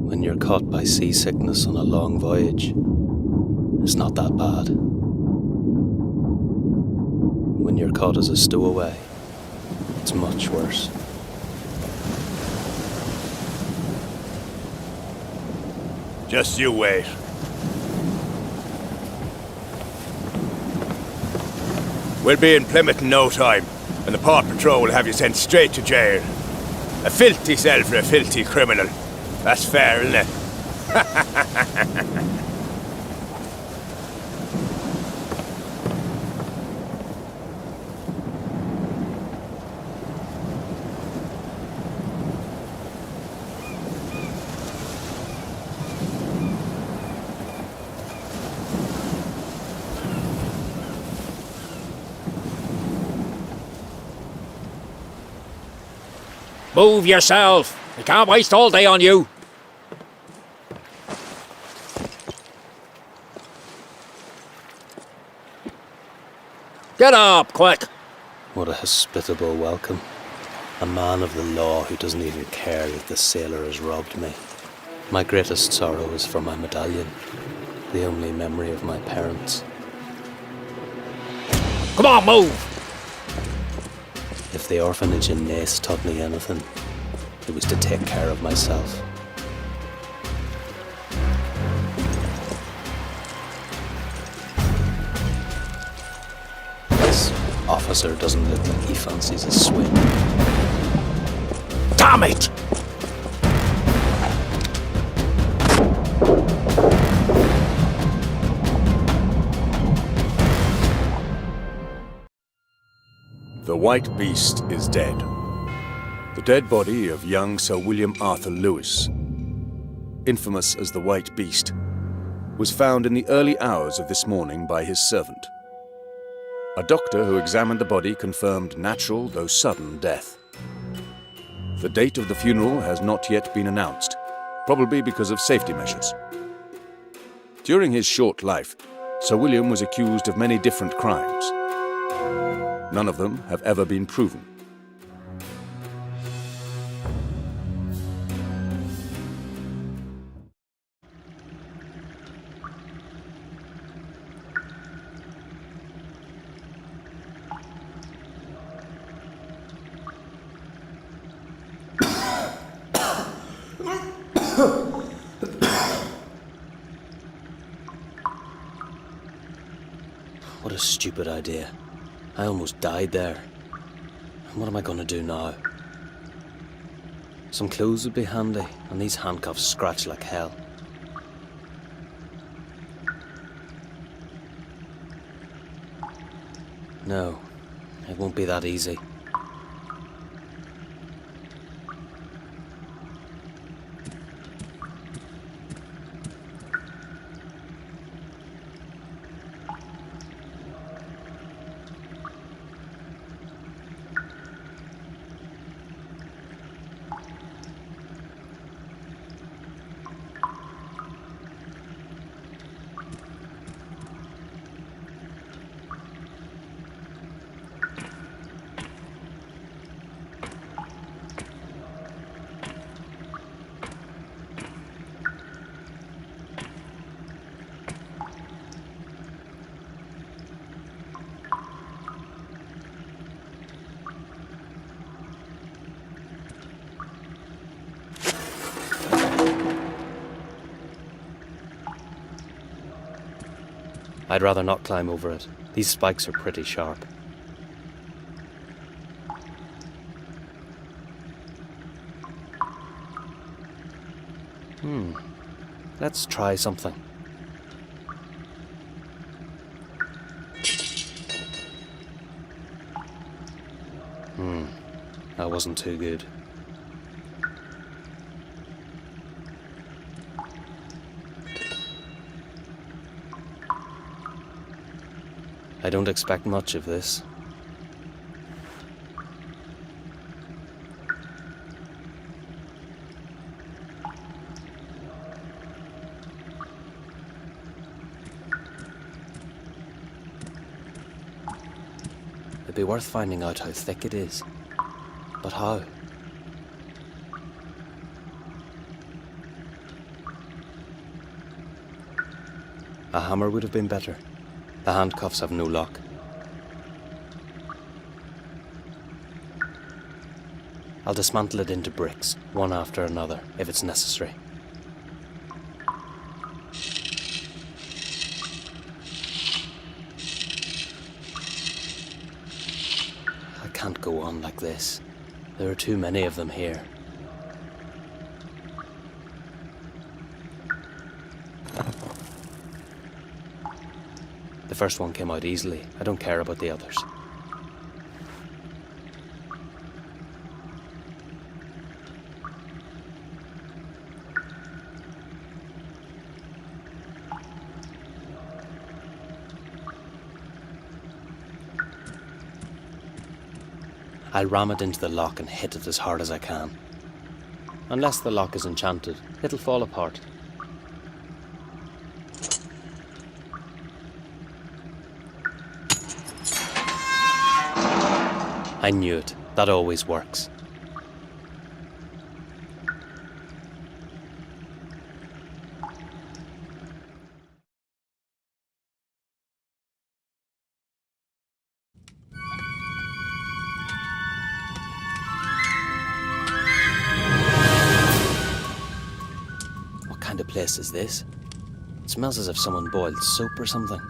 When you're caught by seasickness on a long voyage, it's not that bad. When you're caught as a stowaway, it's much worse. Just you wait. We'll be in Plymouth in no time, and the Port Patrol will have you sent straight to jail. A filthy cell for a filthy criminal. That's fair, isn't it? Move yourself! We can't waste all day on you! Get up, quick! What a hospitable welcome. A man of the law who doesn't even care that the sailor has robbed me. My greatest sorrow is for my medallion, the only memory of my parents. Come on, move! If the orphanage in Naas taught me anything, it was to take care of myself. This officer doesn't look like he fancies a swim. Damn it! The White Beast is dead. The dead body of young Sir William Arthur Lewis, infamous as the White Beast, was found in the early hours of this morning by his servant. A doctor who examined the body confirmed natural, though sudden, death. The date of the funeral has not yet been announced, probably because of safety measures. During his short life, Sir William was accused of many different crimes. None of them have ever been proven. What a stupid idea. I almost died there. What am I going to do now? Some clothes would be handy, and these handcuffs scratch like hell. No, it won't be that easy. I'd rather not climb over it. These spikes are pretty sharp. Let's try something. That wasn't too good. I don't expect much of this. It'd be worth finding out how thick it is. But how? A hammer would have been better. The handcuffs have no lock. I'll dismantle it into bricks, one after another, if it's necessary. I can't go on like this. There are too many of them here. The first one came out easily. I don't care about the others. I'll ram it into the lock and hit it as hard as I can. Unless the lock is enchanted, it'll fall apart. I knew it. That always works. What kind of place is this? It smells as if someone boiled soap or something.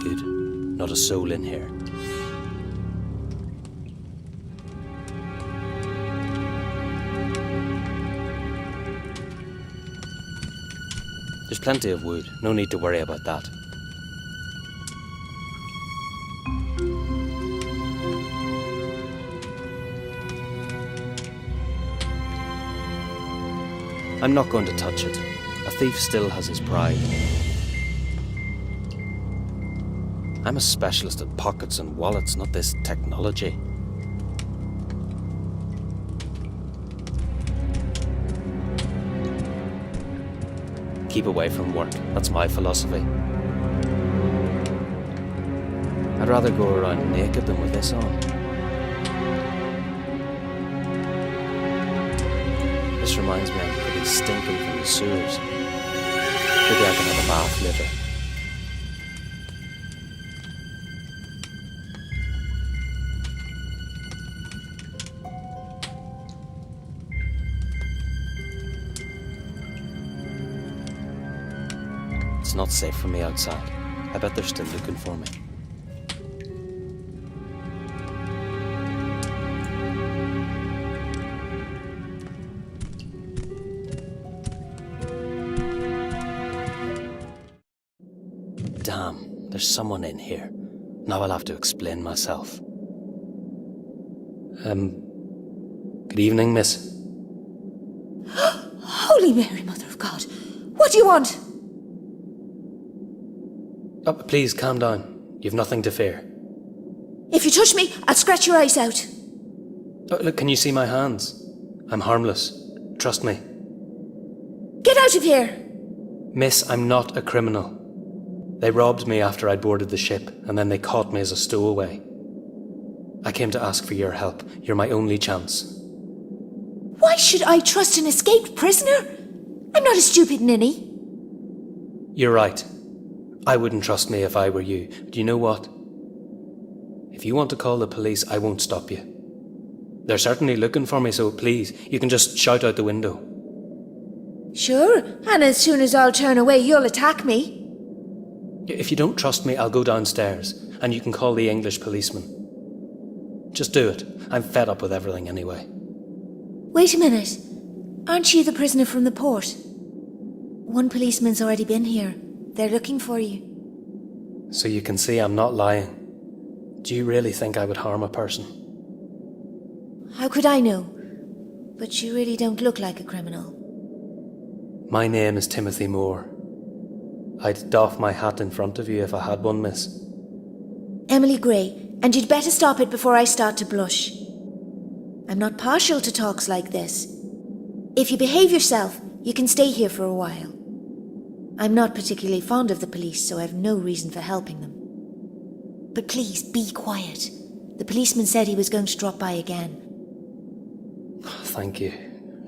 Good. Not a soul in here. There's plenty of wood. No need to worry about that. I'm not going to touch it. A thief still has his pride. I'm a specialist at pockets and wallets, not this technology. Keep away from work. That's my philosophy. I'd rather go around naked than with this on. This reminds me I'm pretty stinking from the sewers. Maybe I can have a bath later. It's not safe for me outside. I bet they're still looking for me. Damn, there's someone in here. Now I'll have to explain myself. Good evening, miss. Holy Mary, Mother of God! What do you want? Oh, please, calm down. You've nothing to fear. If you touch me, I'll scratch your eyes out. Oh, look, can you see my hands? I'm harmless. Trust me. Get out of here! Miss, I'm not a criminal. They robbed me after I'd boarded the ship, and then they caught me as a stowaway. I came to ask for your help. You're my only chance. Why should I trust an escaped prisoner? I'm not a stupid ninny. You're right. I wouldn't trust me if I were you. But you know what? If you want to call the police, I won't stop you. They're certainly looking for me, so please, you can just shout out the window. Sure, and as soon as I'll turn away, you'll attack me. If you don't trust me, I'll go downstairs, and you can call the English policeman. Just do it. I'm fed up with everything anyway. Wait a minute. Aren't you the prisoner from the port? One policeman's already been here. They're looking for you. So you can see I'm not lying. Do you really think I would harm a person? How could I know? But you really don't look like a criminal. My name is Timothy Moore. I'd doff my hat in front of you if I had one, miss. Emily Gray, and you'd better stop it before I start to blush. I'm not partial to talks like this. If you behave yourself, you can stay here for a while. I'm not particularly fond of the police, so I've no reason for helping them. But please, be quiet. The policeman said he was going to drop by again. Thank you.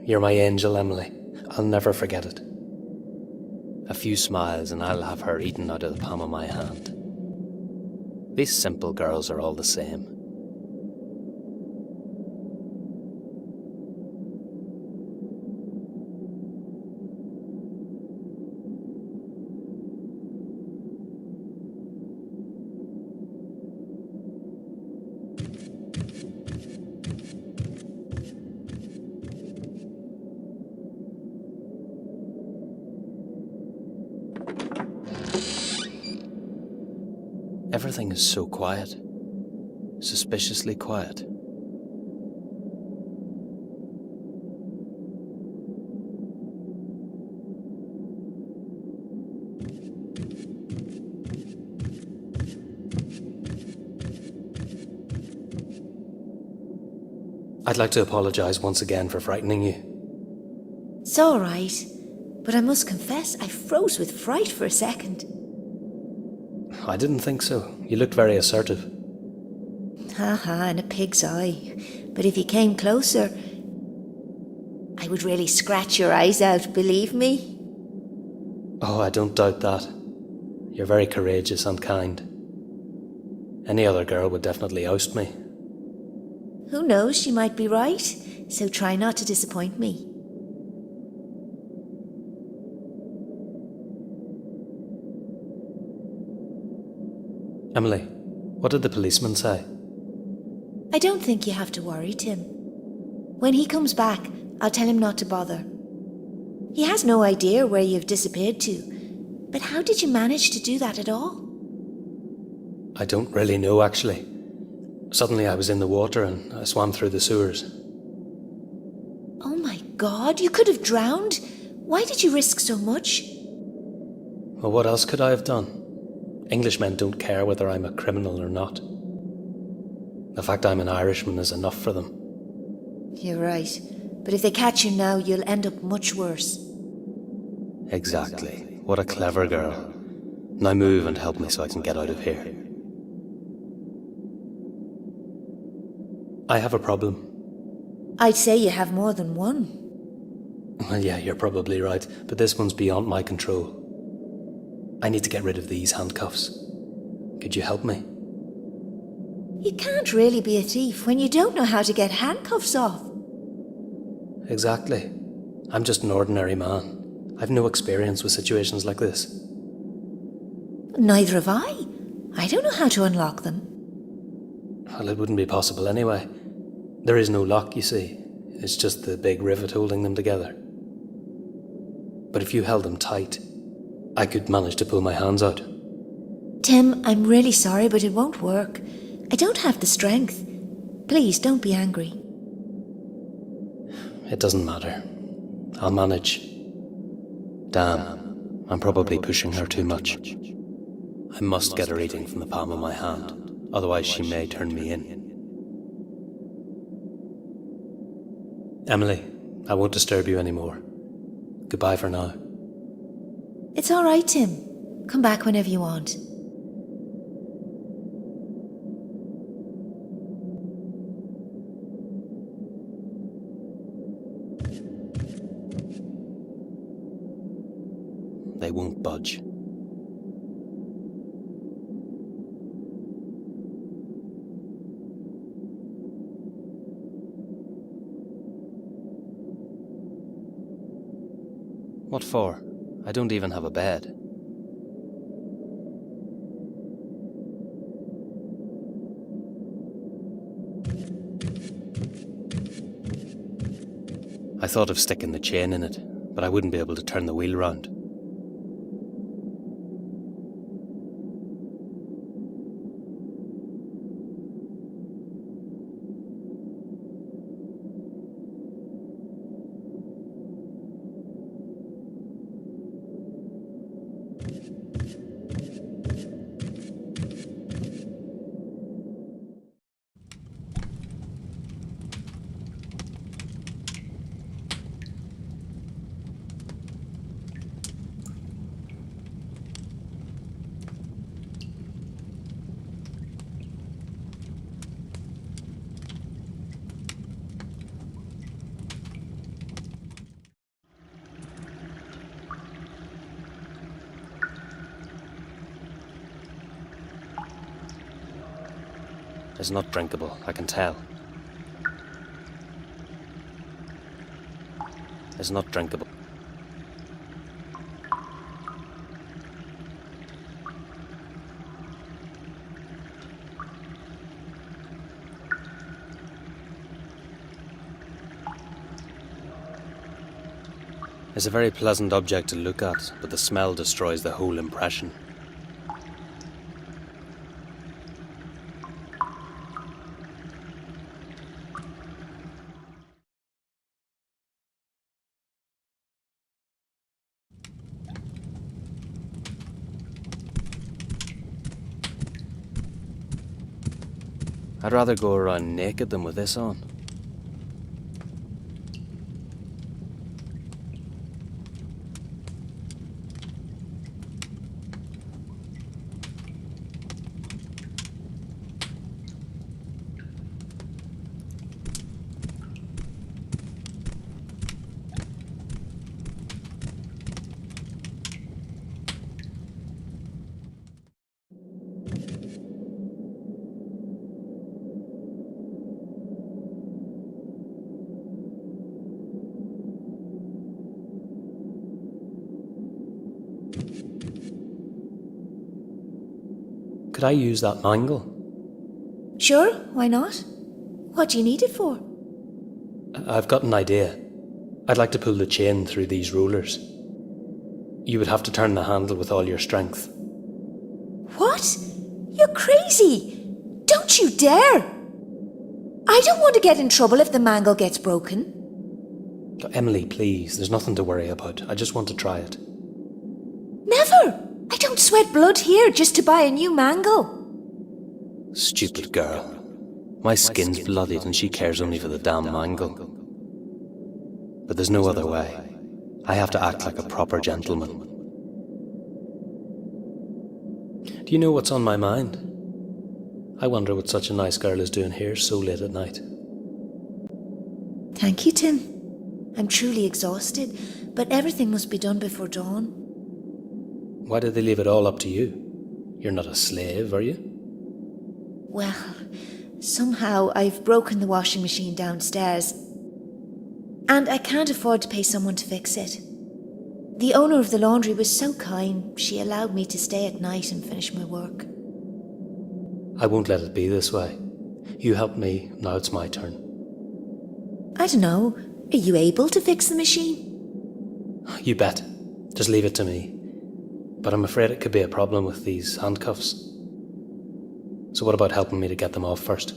You're my angel, Emily. I'll never forget it. A few smiles and I'll have her eaten out of the palm of my hand. These simple girls are all the same. Everything is so quiet. Suspiciously quiet. I'd like to apologize once again for frightening you. It's all right, but I must confess I froze with fright for a second. I didn't think so. You looked very assertive. Ha, in a pig's eye. But if you came closer, I would really scratch your eyes out, believe me. Oh, I don't doubt that. You're very courageous and kind. Any other girl would definitely oust me. Who knows, she might be right, so try not to disappoint me. Emily, what did the policeman say? I don't think you have to worry, Tim. When he comes back, I'll tell him not to bother. He has no idea where you've disappeared to, but how did you manage to do that at all? I don't really know, actually. Suddenly I was in the water and I swam through the sewers. Oh my God, you could have drowned. Why did you risk so much? Well, what else could I have done? Englishmen don't care whether I'm a criminal or not. The fact I'm an Irishman is enough for them. You're right, but if they catch you now, you'll end up much worse. Exactly. What a clever girl. Now move and help me so I can get out of here. I have a problem. I'd say you have more than one. Well, yeah, you're probably right, but this one's beyond my control. I need to get rid of these handcuffs. Could you help me? You can't really be a thief when you don't know how to get handcuffs off. Exactly. I'm just an ordinary man. I've no experience with situations like this. Neither have I. I don't know how to unlock them. Well, it wouldn't be possible anyway. There is no lock, you see. It's just the big rivet holding them together. But if you held them tight, I could manage to pull my hands out. Tim, I'm really sorry, but it won't work. I don't have the strength. Please, don't be angry. It doesn't matter. I'll manage. Damn, I'm probably pushing her too much. I must get a reading from the palm of my hand, otherwise she may turn me in. Emily, I won't disturb you anymore. Goodbye for now. It's all right, Tim. Come back whenever you want. They won't budge. What for? I don't even have a bed. I thought of sticking the chain in it, but I wouldn't be able to turn the wheel round. It's not drinkable, I can tell. It's not drinkable. It's a very pleasant object to look at, but the smell destroys the whole impression. I'd rather go around naked than with this on. Could I use that mangle? Sure, why not? What do you need it for? I've got an idea. I'd like to pull the chain through these rollers. You would have to turn the handle with all your strength. What? You're crazy! Don't you dare! I don't want to get in trouble if the mangle gets broken. Emily, please, there's nothing to worry about. I just want to try it. Never! I don't sweat blood here just to buy a new mangle. Stupid girl. My skin's bloodied and she cares only for the damn mangle. But there's no other way. I have to act like a proper gentleman. Do you know what's on my mind? I wonder what such a nice girl is doing here so late at night. Thank you, Tim. I'm truly exhausted, but everything must be done before dawn. Why did they leave it all up to you? You're not a slave, are you? Well, somehow I've broken the washing machine downstairs, and I can't afford to pay someone to fix it. The owner of the laundry was so kind, she allowed me to stay at night and finish my work. I won't let it be this way. You helped me, now it's my turn. I don't know, are you able to fix the machine? You bet. Just leave it to me. But I'm afraid it could be a problem with these handcuffs. So what about helping me to get them off first?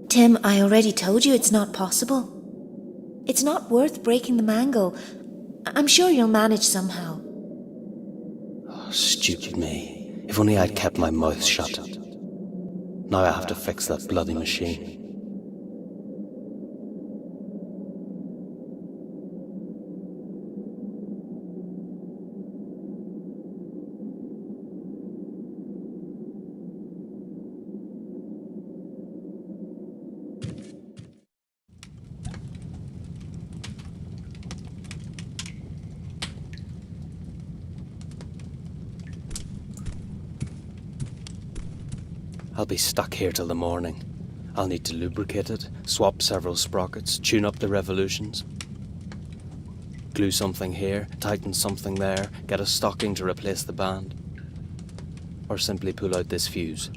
Tim, I already told you it's not possible. It's not worth breaking the mangle. I'm sure you'll manage somehow. Oh, stupid me. If only I'd kept my mouth shut. Now I have to fix that bloody machine. I'll be stuck here till the morning. I'll need to lubricate it, swap several sprockets, tune up the revolutions. Glue something here, tighten something there, get a stocking to replace the band. Or simply pull out this fuse.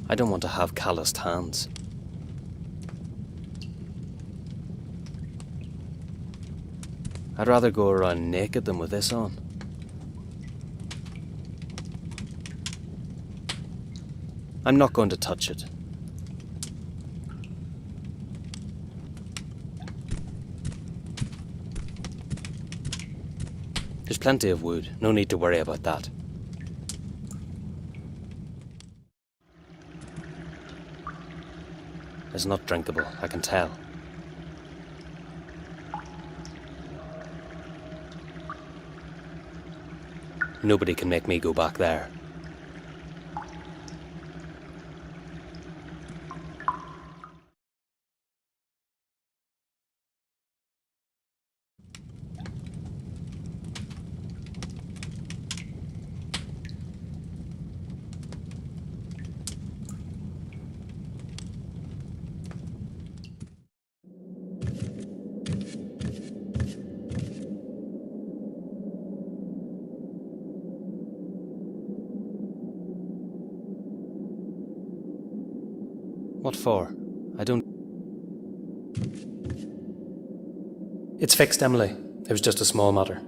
I don't want to have calloused hands. I'd rather go around naked than with this on. I'm not going to touch it. There's plenty of wood, no need to worry about that. It's not drinkable, I can tell. Nobody can make me go back there. What for? I don't... It's fixed, Emily. It was just a small matter.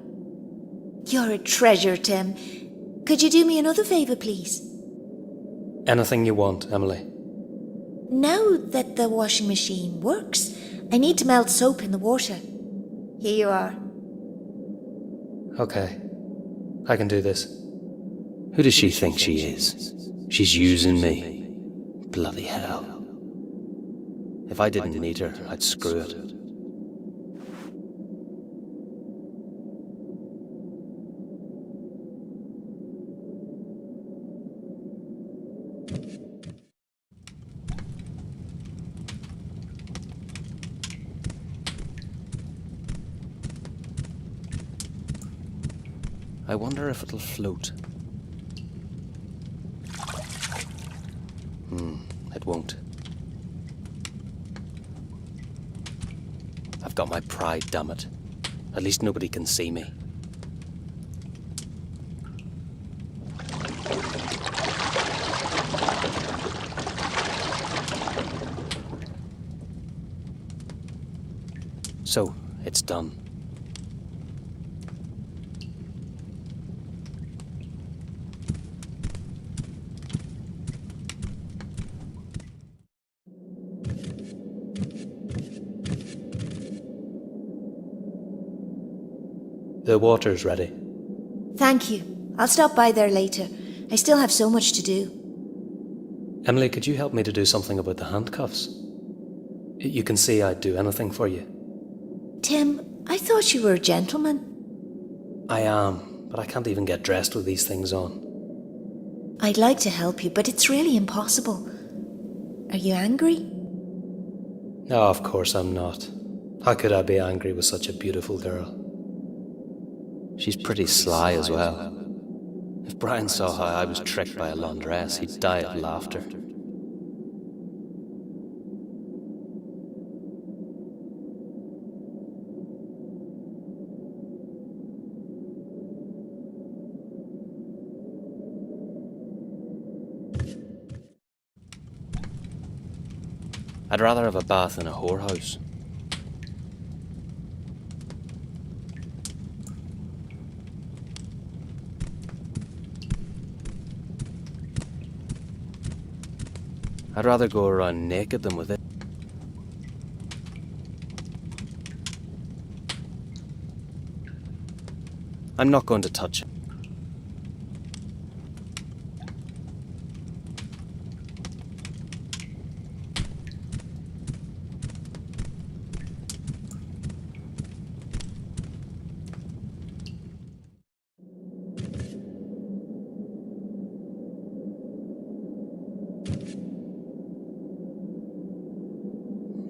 You're a treasure, Tim. Could you do me another favour, please? Anything you want, Emily. Now that the washing machine works, I need to melt soap in the water. Here you are. Okay. I can do this. Who does she think she is? She's using me. Bloody hell. If I didn't need her, I'd screw it. I wonder if it'll float. It won't. I've got my pride, damn it. At least nobody can see me. So, it's done. The water's ready. Thank you. I'll stop by there later. I still have so much to do. Emily, could you help me to do something about the handcuffs? You can see I'd do anything for you. Tim, I thought you were a gentleman. I am, but I can't even get dressed with these things on. I'd like to help you, but it's really impossible. Are you angry? No, of course I'm not. How could I be angry with such a beautiful girl? She's pretty sly as well. If Brian saw how I was tricked by a laundress, he'd die of laughter. I'd rather have a bath in a whorehouse. I'd rather go around naked than with it. I'm not going to touch it.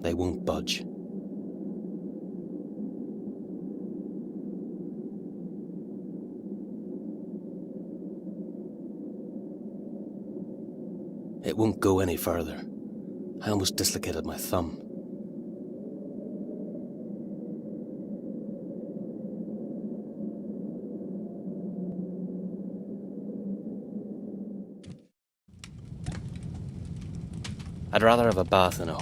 They won't budge. It won't go any further. I almost dislocated my thumb. I'd rather have a bath in a...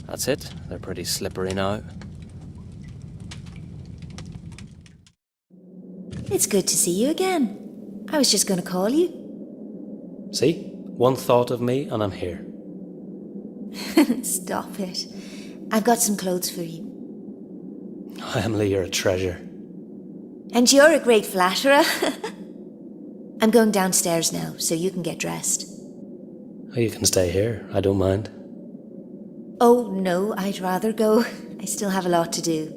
That's it. They're pretty slippery now. It's good to see you again. I was just going to call you. See? One thought of me and I'm here. Stop it. I've got some clothes for you. Emily, you're a treasure. And you're a great flatterer. I'm going downstairs now, so you can get dressed. Oh, you can stay here. I don't mind. Oh, no, I'd rather go. I still have a lot to do.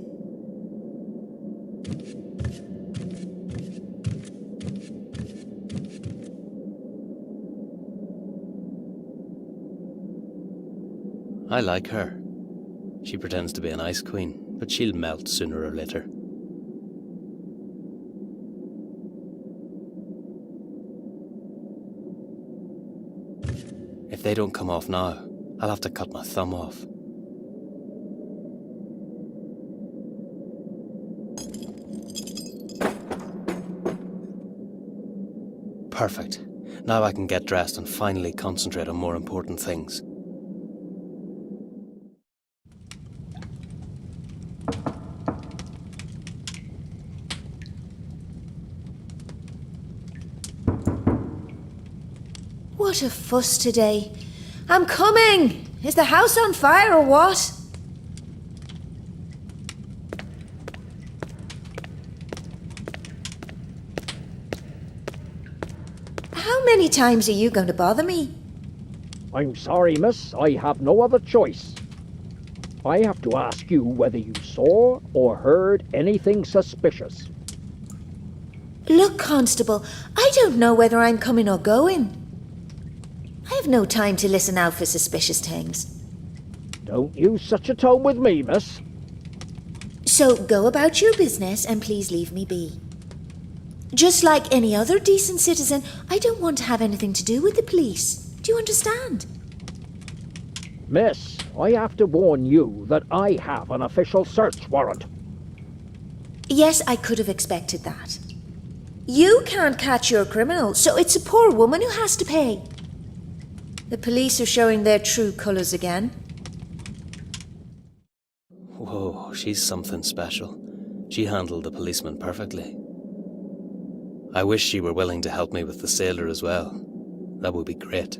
I like her. She pretends to be an ice queen, but she'll melt sooner or later. If they don't come off now, I'll have to cut my thumb off. Perfect. Now I can get dressed and finally concentrate on more important things. What a fuss today. I'm coming! Is the house on fire or what? How many times are you going to bother me? I'm sorry, miss. I have no other choice. I have to ask you whether you saw or heard anything suspicious. Look, Constable, I don't know whether I'm coming or going. I have no time to listen out for suspicious things. Don't use such a tone with me, miss. So go about your business and please leave me be. Just like any other decent citizen, I don't want to have anything to do with the police. Do you understand? Miss, I have to warn you that I have an official search warrant. Yes, I could have expected that. You can't catch your criminal, so it's a poor woman who has to pay. The police are showing their true colours again. Whoa, she's something special. She handled the policeman perfectly. I wish she were willing to help me with the sailor as well. That would be great.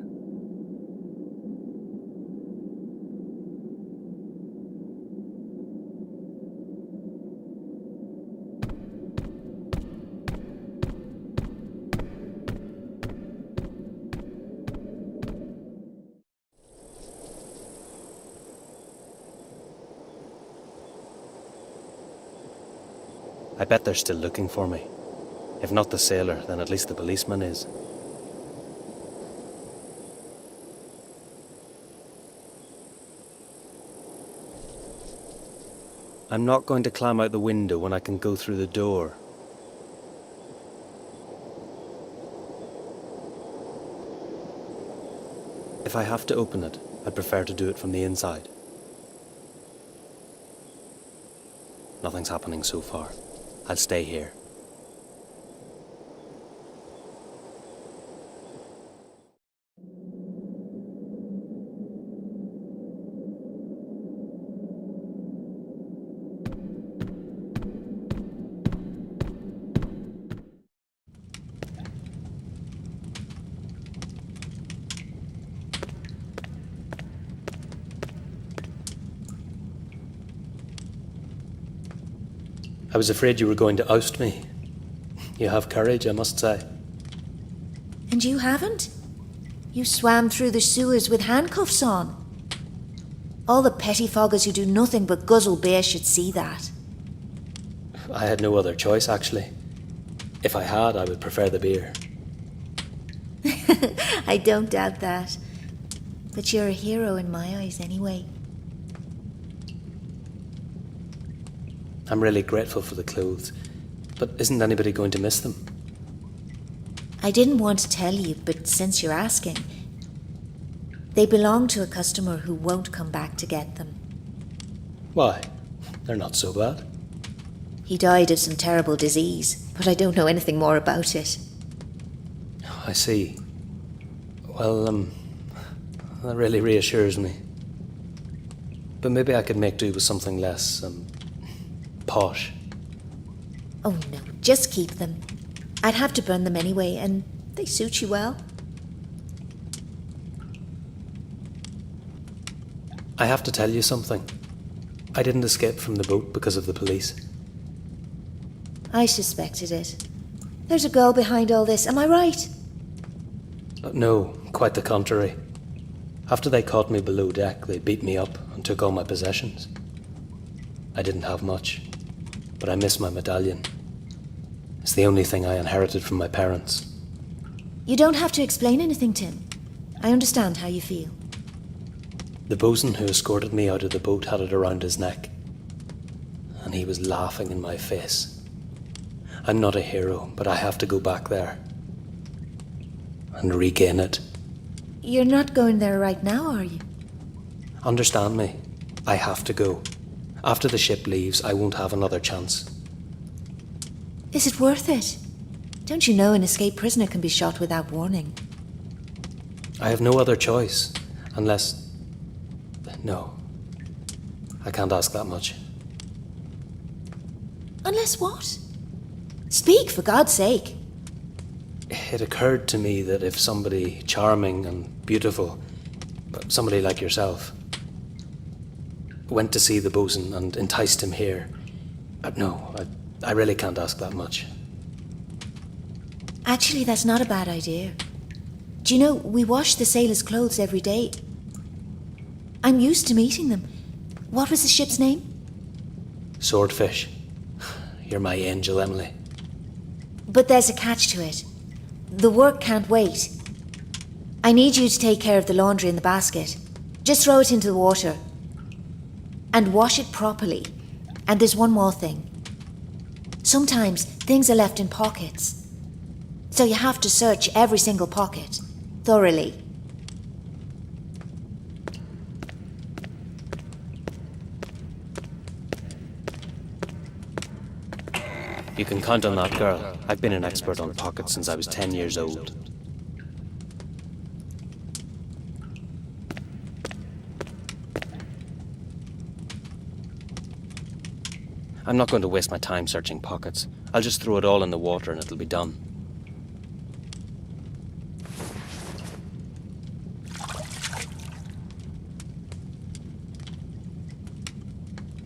I bet they're still looking for me. If not the sailor, then at least the policeman is. I'm not going to climb out the window when I can go through the door. If I have to open it, I'd prefer to do it from the inside. Nothing's happening so far. I'll stay here. I was afraid you were going to oust me. You have courage, I must say. And you haven't? You swam through the sewers with handcuffs on. All the pettifoggers who do nothing but guzzle beer should see that. I had no other choice, actually. If I had, I would prefer the beer. I don't doubt that. But you're a hero in my eyes anyway. I'm really grateful for the clothes, but isn't anybody going to miss them? I didn't want to tell you, but since you're asking, they belong to a customer who won't come back to get them. Why? They're not so bad. He died of some terrible disease, but I don't know anything more about it. I see. Well, that really reassures me. But maybe I could make do with something less, posh. Oh no, just keep them. I'd have to burn them anyway, and they suit you well. I have to tell you something. I didn't escape from the boat because of the police. I suspected it. There's a girl behind all this, am I right? No, quite the contrary. After they caught me below deck, they beat me up and took all my possessions. I didn't have much, but I miss my medallion. It's the only thing I inherited from my parents. You don't have to explain anything, Tim. I understand how you feel. The bosun who escorted me out of the boat had it around his neck, and he was laughing in my face. I'm not a hero, but I have to go back there and regain it. You're not going there right now, are you? Understand me. I have to go. After the ship leaves, I won't have another chance. Is it worth it? Don't you know an escaped prisoner can be shot without warning? I have no other choice, unless... No. I can't ask that much. Unless what? Speak, for God's sake. It occurred to me that if somebody charming and beautiful, somebody like yourself, went to see the bosun and enticed him here... No, I really can't ask that much. Actually, that's not a bad idea. Do you know, we wash the sailors' clothes every day. I'm used to meeting them. What was the ship's name? Swordfish. You're my angel, Emily. But there's a catch to it. The work can't wait. I need you to take care of the laundry in the basket. Just throw it into the water. And wash it properly. And there's one more thing. Sometimes things are left in pockets. So you have to search every single pocket, thoroughly. You can count on that, girl. I've been an expert on pockets since I was 10 years old. I'm not going to waste my time searching pockets. I'll just throw it all in the water and it'll be done.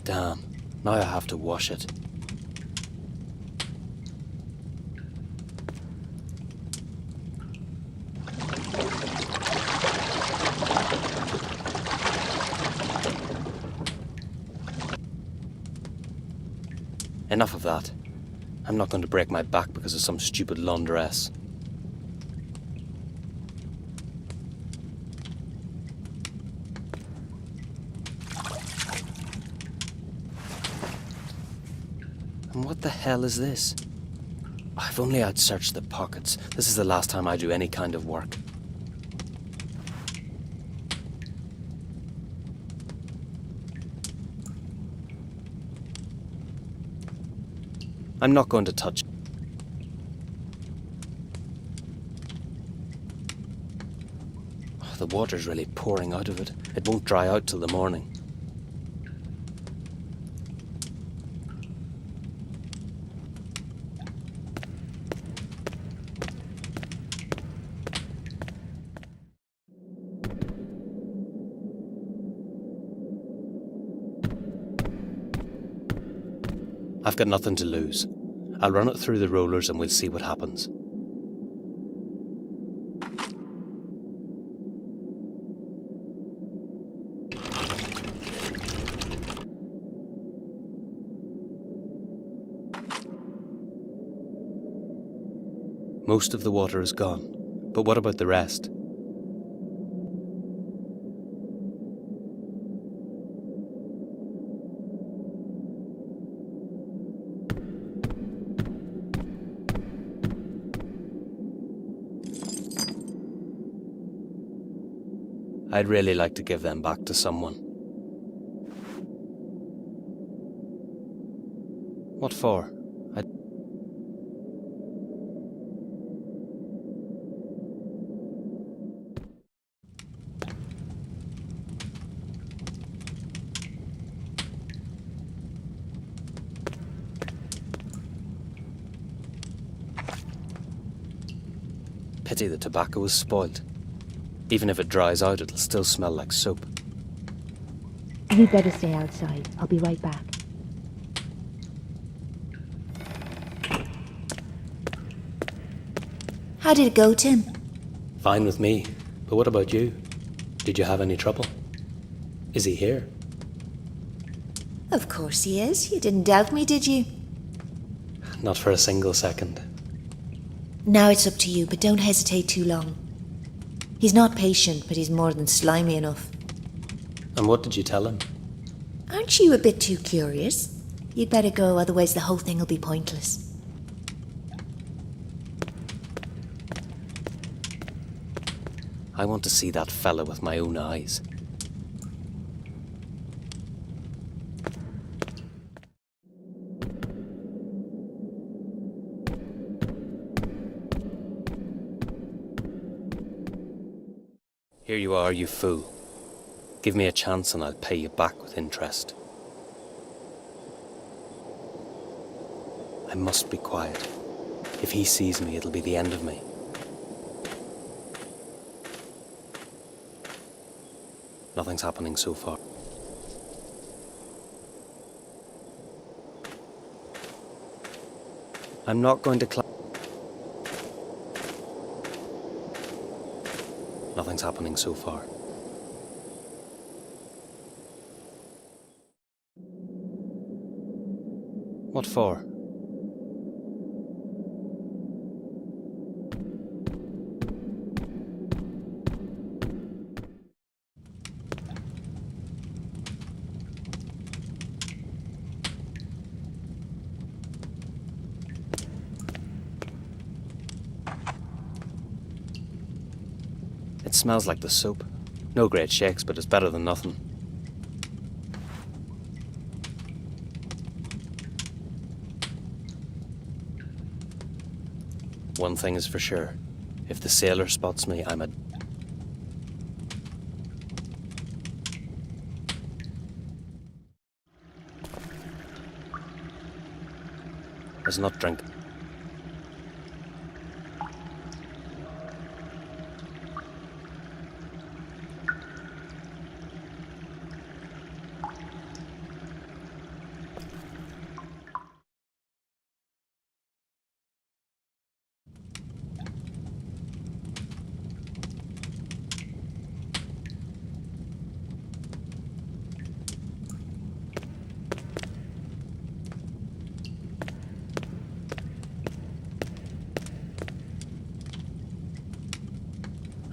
Damn, now I have to wash it. Enough of that. I'm not going to break my back because of some stupid laundress. And what the hell is this? If only I'd searched the pockets. This is the last time I do any kind of work. I'm not going to touch it. The water's really pouring out of it. It won't dry out till the morning. I've got nothing to lose. I'll run it through the rollers and we'll see what happens. Most of the water is gone, but what about the rest? I'd really like to give them back to someone. What for? Pity the tobacco is spoilt. Even if it dries out, it'll still smell like soap. You'd better stay outside. I'll be right back. How did it go, Tim? Fine with me. But what about you? Did you have any trouble? Is he here? Of course he is. You didn't doubt me, did you? Not for a single second. Now it's up to you, but don't hesitate too long. He's not patient, but he's more than slimy enough. And what did you tell him? Aren't you a bit too curious? You'd better go, otherwise the whole thing will be pointless. I want to see that fella with my own eyes. Here you are, you fool. Give me a chance and I'll pay you back with interest. I must be quiet. If he sees me, it'll be the end of me. Nothing's happening so far. I'm not going to Nothing's happening so far. What for? It smells like the soap. No great shakes, but it's better than nothing. One thing is for sure. If the sailor spots me, I'm a... Let's not drink.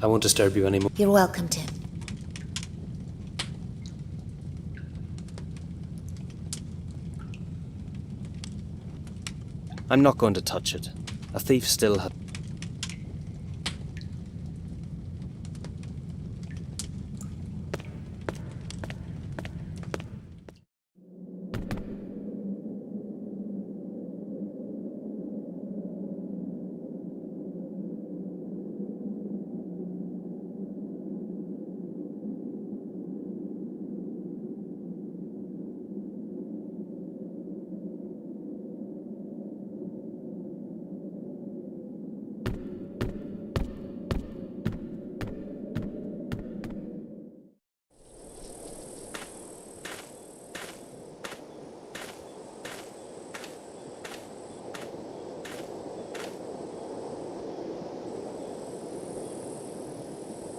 I won't disturb you anymore. You're welcome, Tim. I'm not going to touch it. A thief still has...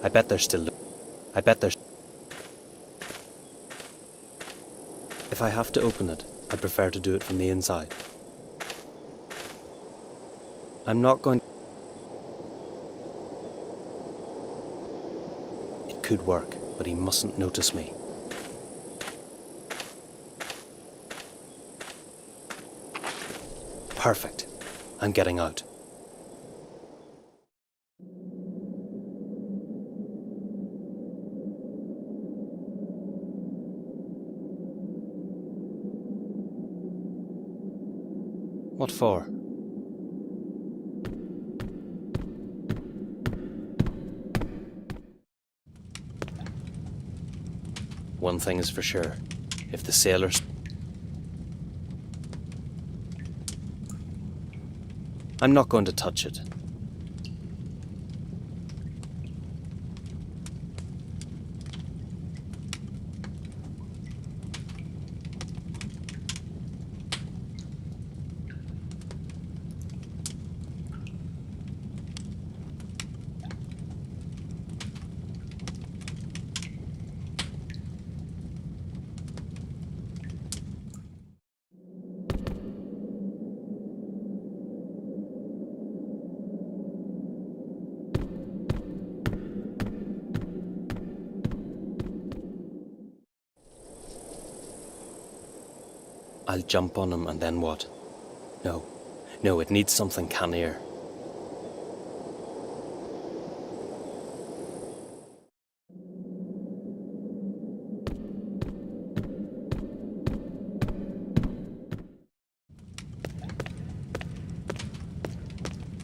I bet they're still... If I have to open it, I prefer to do it from the inside. I'm not going... It could work, but he mustn't notice me. Perfect. I'm getting out. What for? One thing is for sure. If the sailors... I'm not going to touch it. I'll jump on him and then what? No, it needs something cannier.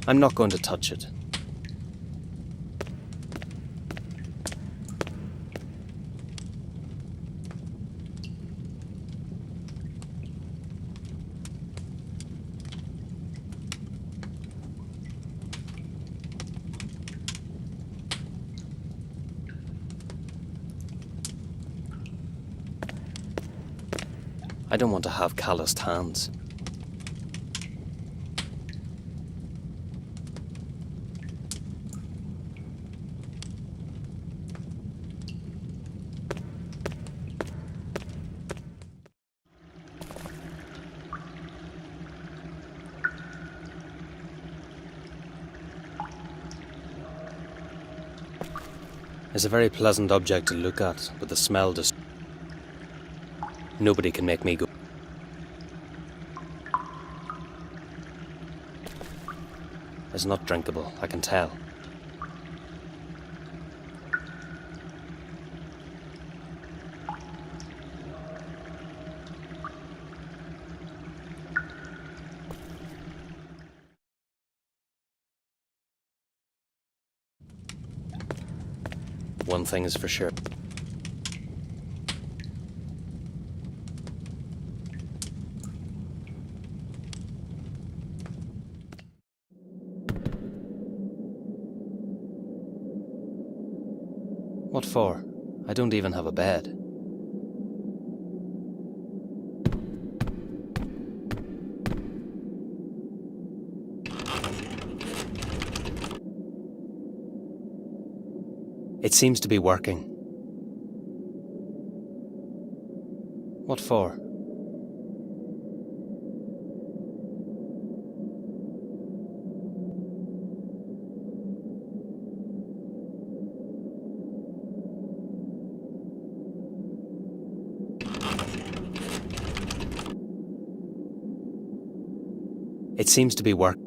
I'm not going to touch it. I don't want to have calloused hands. It's a very pleasant object to look at, but the smell just... Nobody can make me go. It's not drinkable, I can tell. One thing is for sure. What for? I don't even have a bed. It seems to be working. What for? It seems to be working.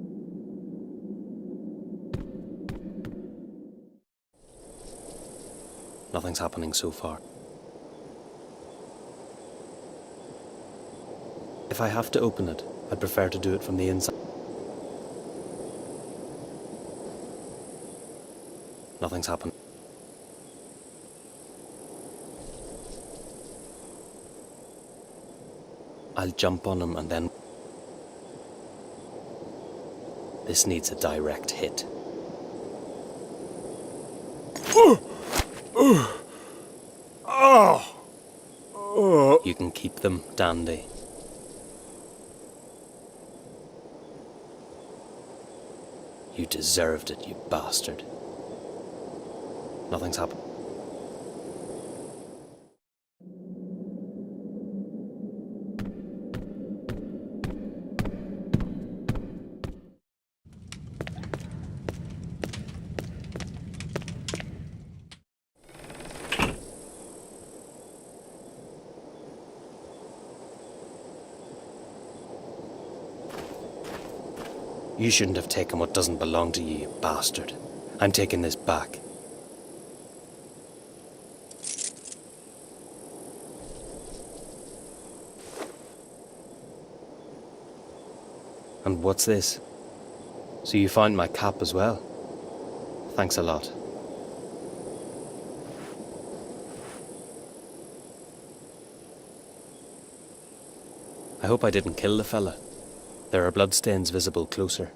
Nothing's happening so far. If I have to open it, I'd prefer to do it from the inside. Nothing's happened. I'll jump on him and then... This needs a direct hit. You can keep them, Dandy. You deserved it, you bastard. Nothing's happened. You shouldn't have taken what doesn't belong to you, you bastard. I'm taking this back. And what's this? So you found my cap as well? Thanks a lot. I hope I didn't kill the fella. There are bloodstains visible closer.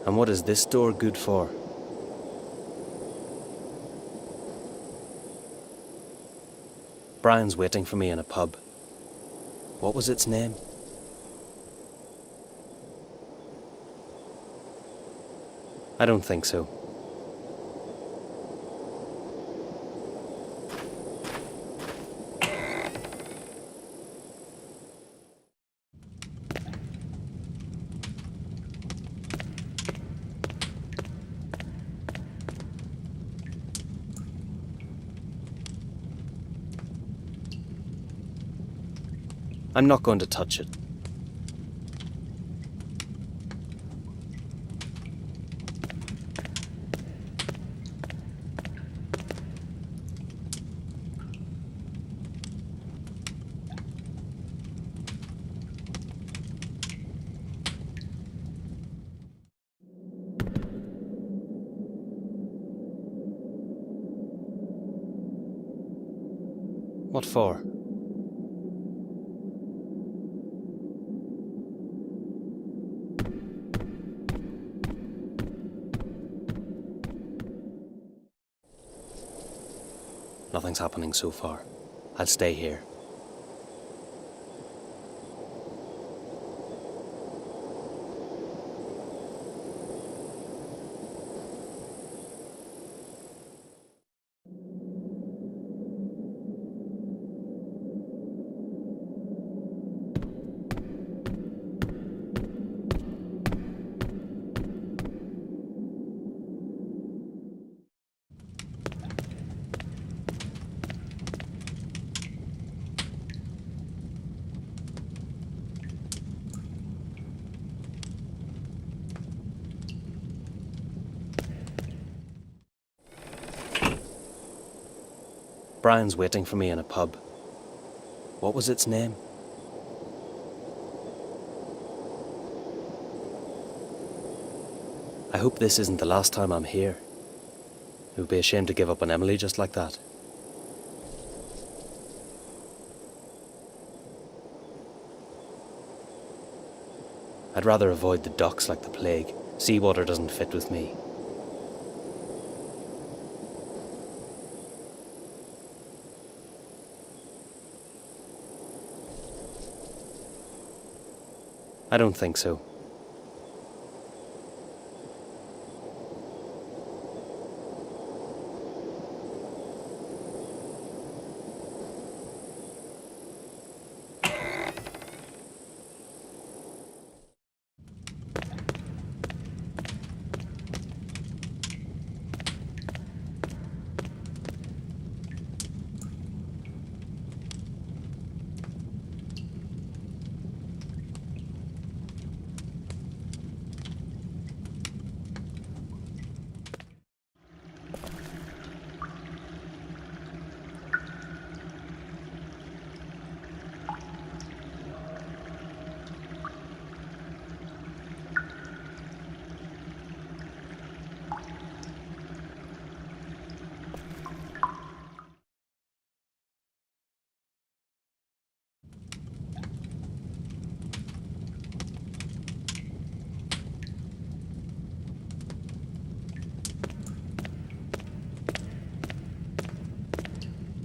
And what is this door good for? Brian's waiting for me in a pub. What was its name? I don't think so. I'm not going to touch it. What for? Nothing's happening so far. I'll stay here. Brian's waiting for me in a pub. What was its name? I hope this isn't the last time I'm here. It would be a shame to give up on Emily just like that. I'd rather avoid the docks like the plague. Seawater doesn't fit with me. I don't think so.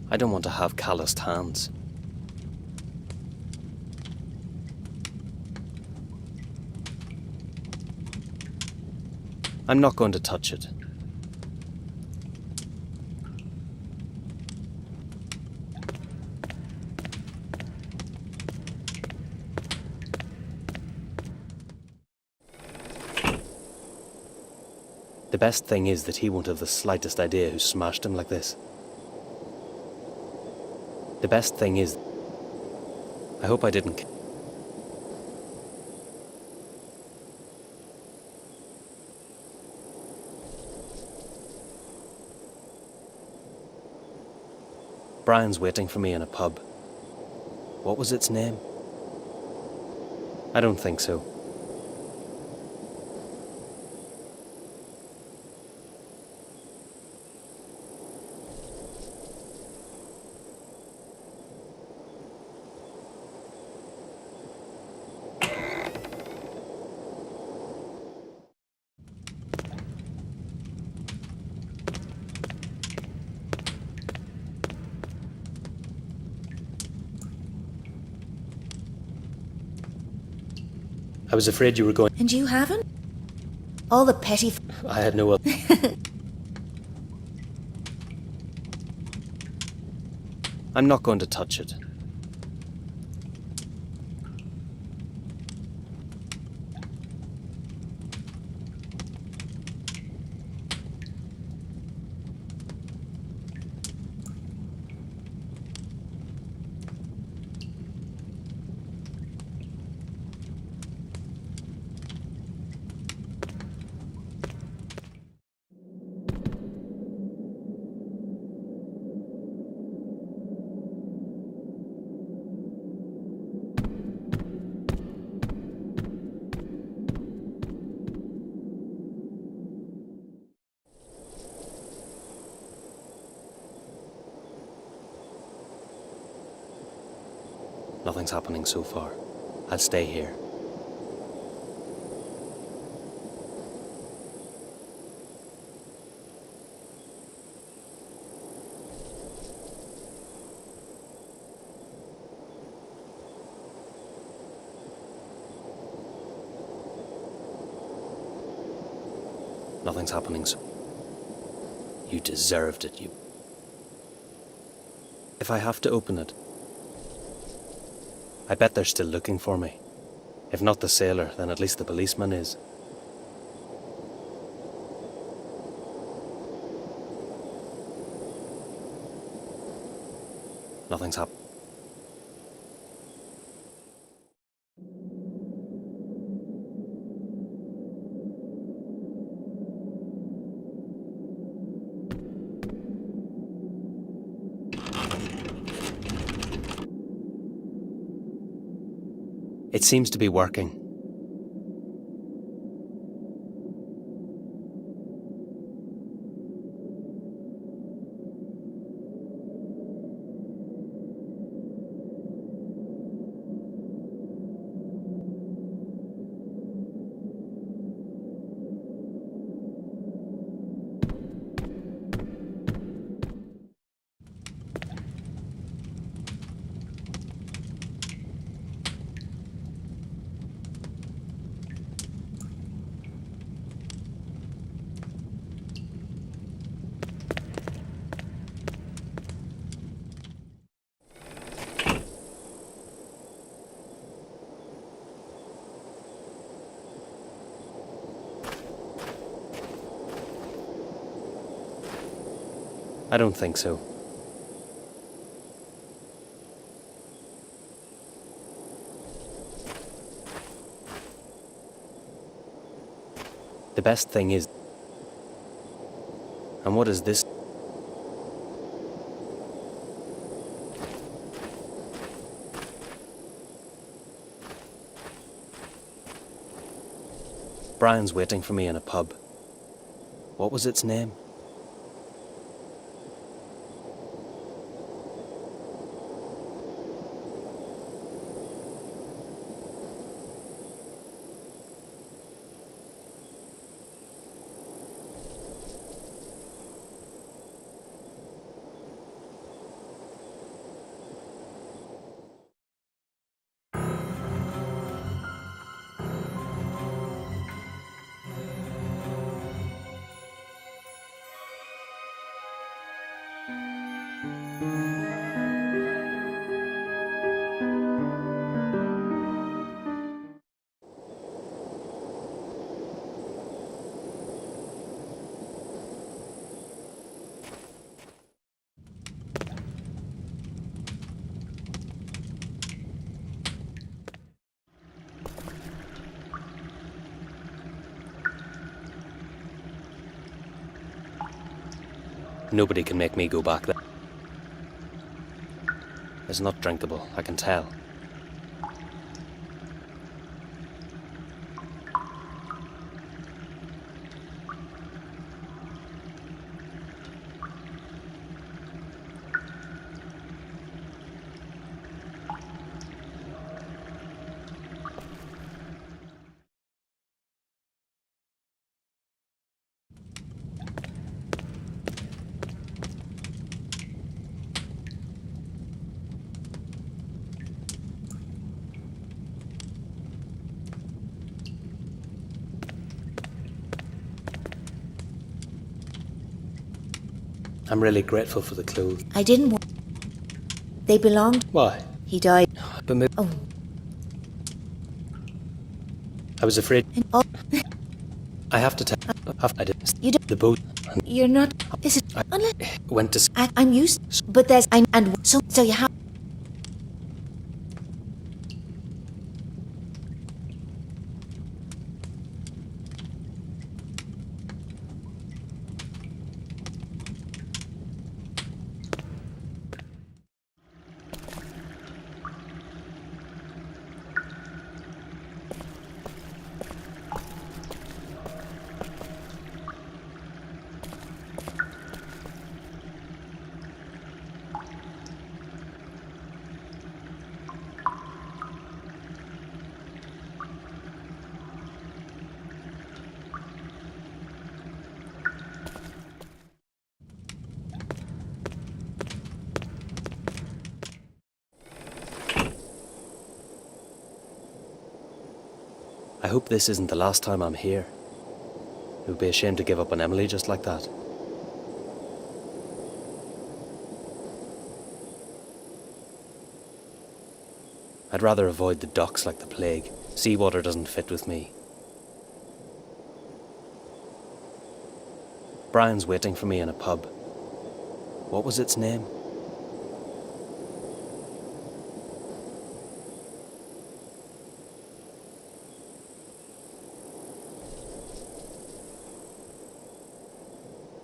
I don't want to have calloused hands. I'm not going to touch it. The best thing is that he won't have the slightest idea who smashed him like this. The best thing is, I hope I didn't. Brian's waiting for me in a pub. What was its name? I don't think so. I was afraid you were going. And you haven't? All the petty... I had no other. I'm not going to touch it. Nothing's happening so far. I'll stay here. Nothing's happening, so... You deserved it, you... If I have to open it... I bet they're still looking for me. If not the sailor, then at least the policeman is. Nothing's happened. It seems to be working. I don't think so. The best thing is... And what is this? Brian's waiting for me in a pub. What was its name? Nobody can make me go back there. It's not drinkable, I can tell. I'm really grateful for the clothes. I didn't want... They belonged... Why? He died. But maybe... Oh. I was afraid... Oh. I have to tell... I did... You don't... The boat... You're not... Is it... Unless... Went to... I'm used... But there's... And so you have... I hope this isn't the last time I'm here. It would be a shame to give up on Emily just like that. I'd rather avoid the docks like the plague. Seawater doesn't fit with me. Brian's waiting for me in a pub. What was its name?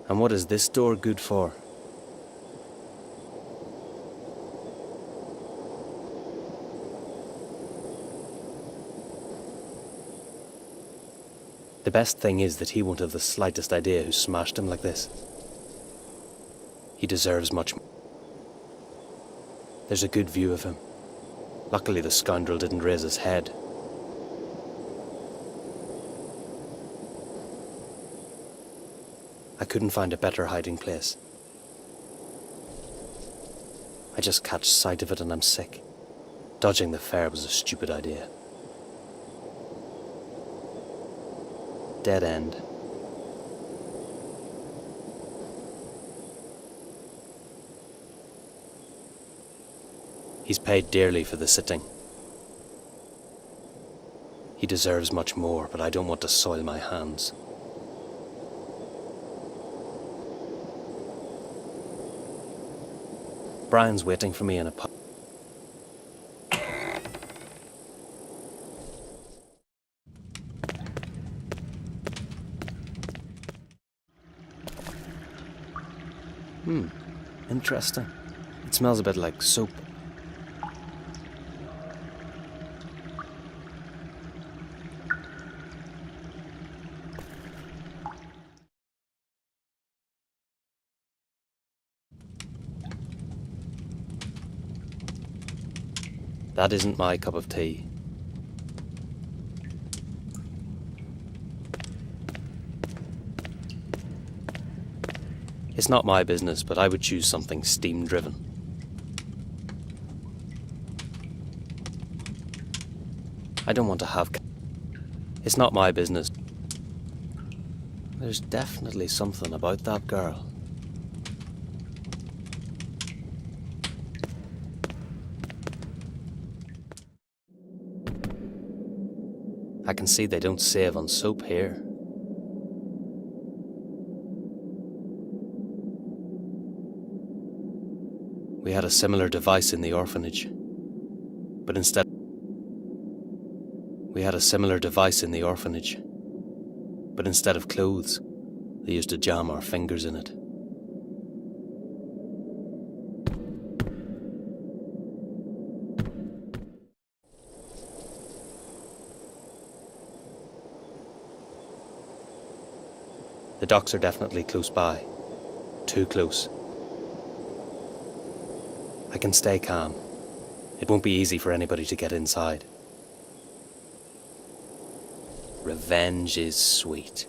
And what is this door good for? The best thing is that he won't have the slightest idea who smashed him like this. He deserves much more. There's a good view of him. Luckily the scoundrel didn't raise his head. I couldn't find a better hiding place. I just catch sight of it and I'm sick. Dodging the fare was a stupid idea. Dead end. He's paid dearly for the sitting. He deserves much more, but I don't want to soil my hands. Brian's waiting for me in a pub. Interesting. It smells a bit like soap. That isn't my cup of tea. It's not my business, but I would choose something steam-driven. I don't want to have... It's not my business. There's definitely something about that girl. I can see they don't save on soap here. We had a similar device in the orphanage, but instead of clothes, they used to jam our fingers in it. The docks are definitely close by. Too close. I can stay calm. It won't be easy for anybody to get inside. Revenge is sweet.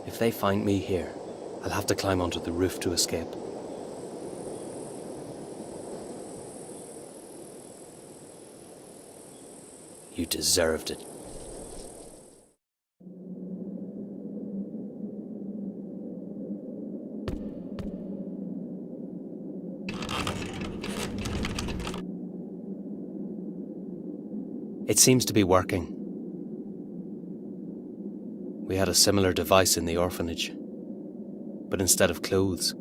If they find me here, I'll have to climb onto the roof to escape. You deserved it. It seems to be working. We had a similar device in the orphanage, but instead of clothes,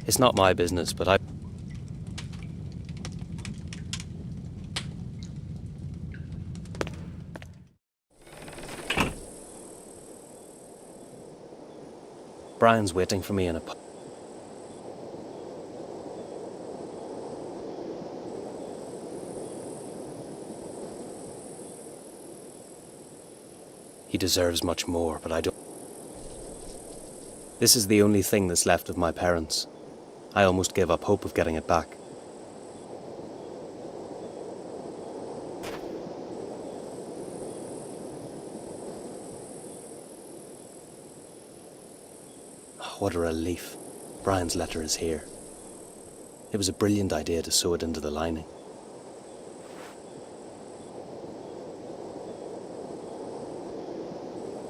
it's not my business, but Brian's waiting for me in a pub. He deserves much more, but I don't. This is the only thing that's left of my parents. I almost gave up hope of getting it back. What a relief. Brian's letter is here. It was a brilliant idea to sew it into the lining.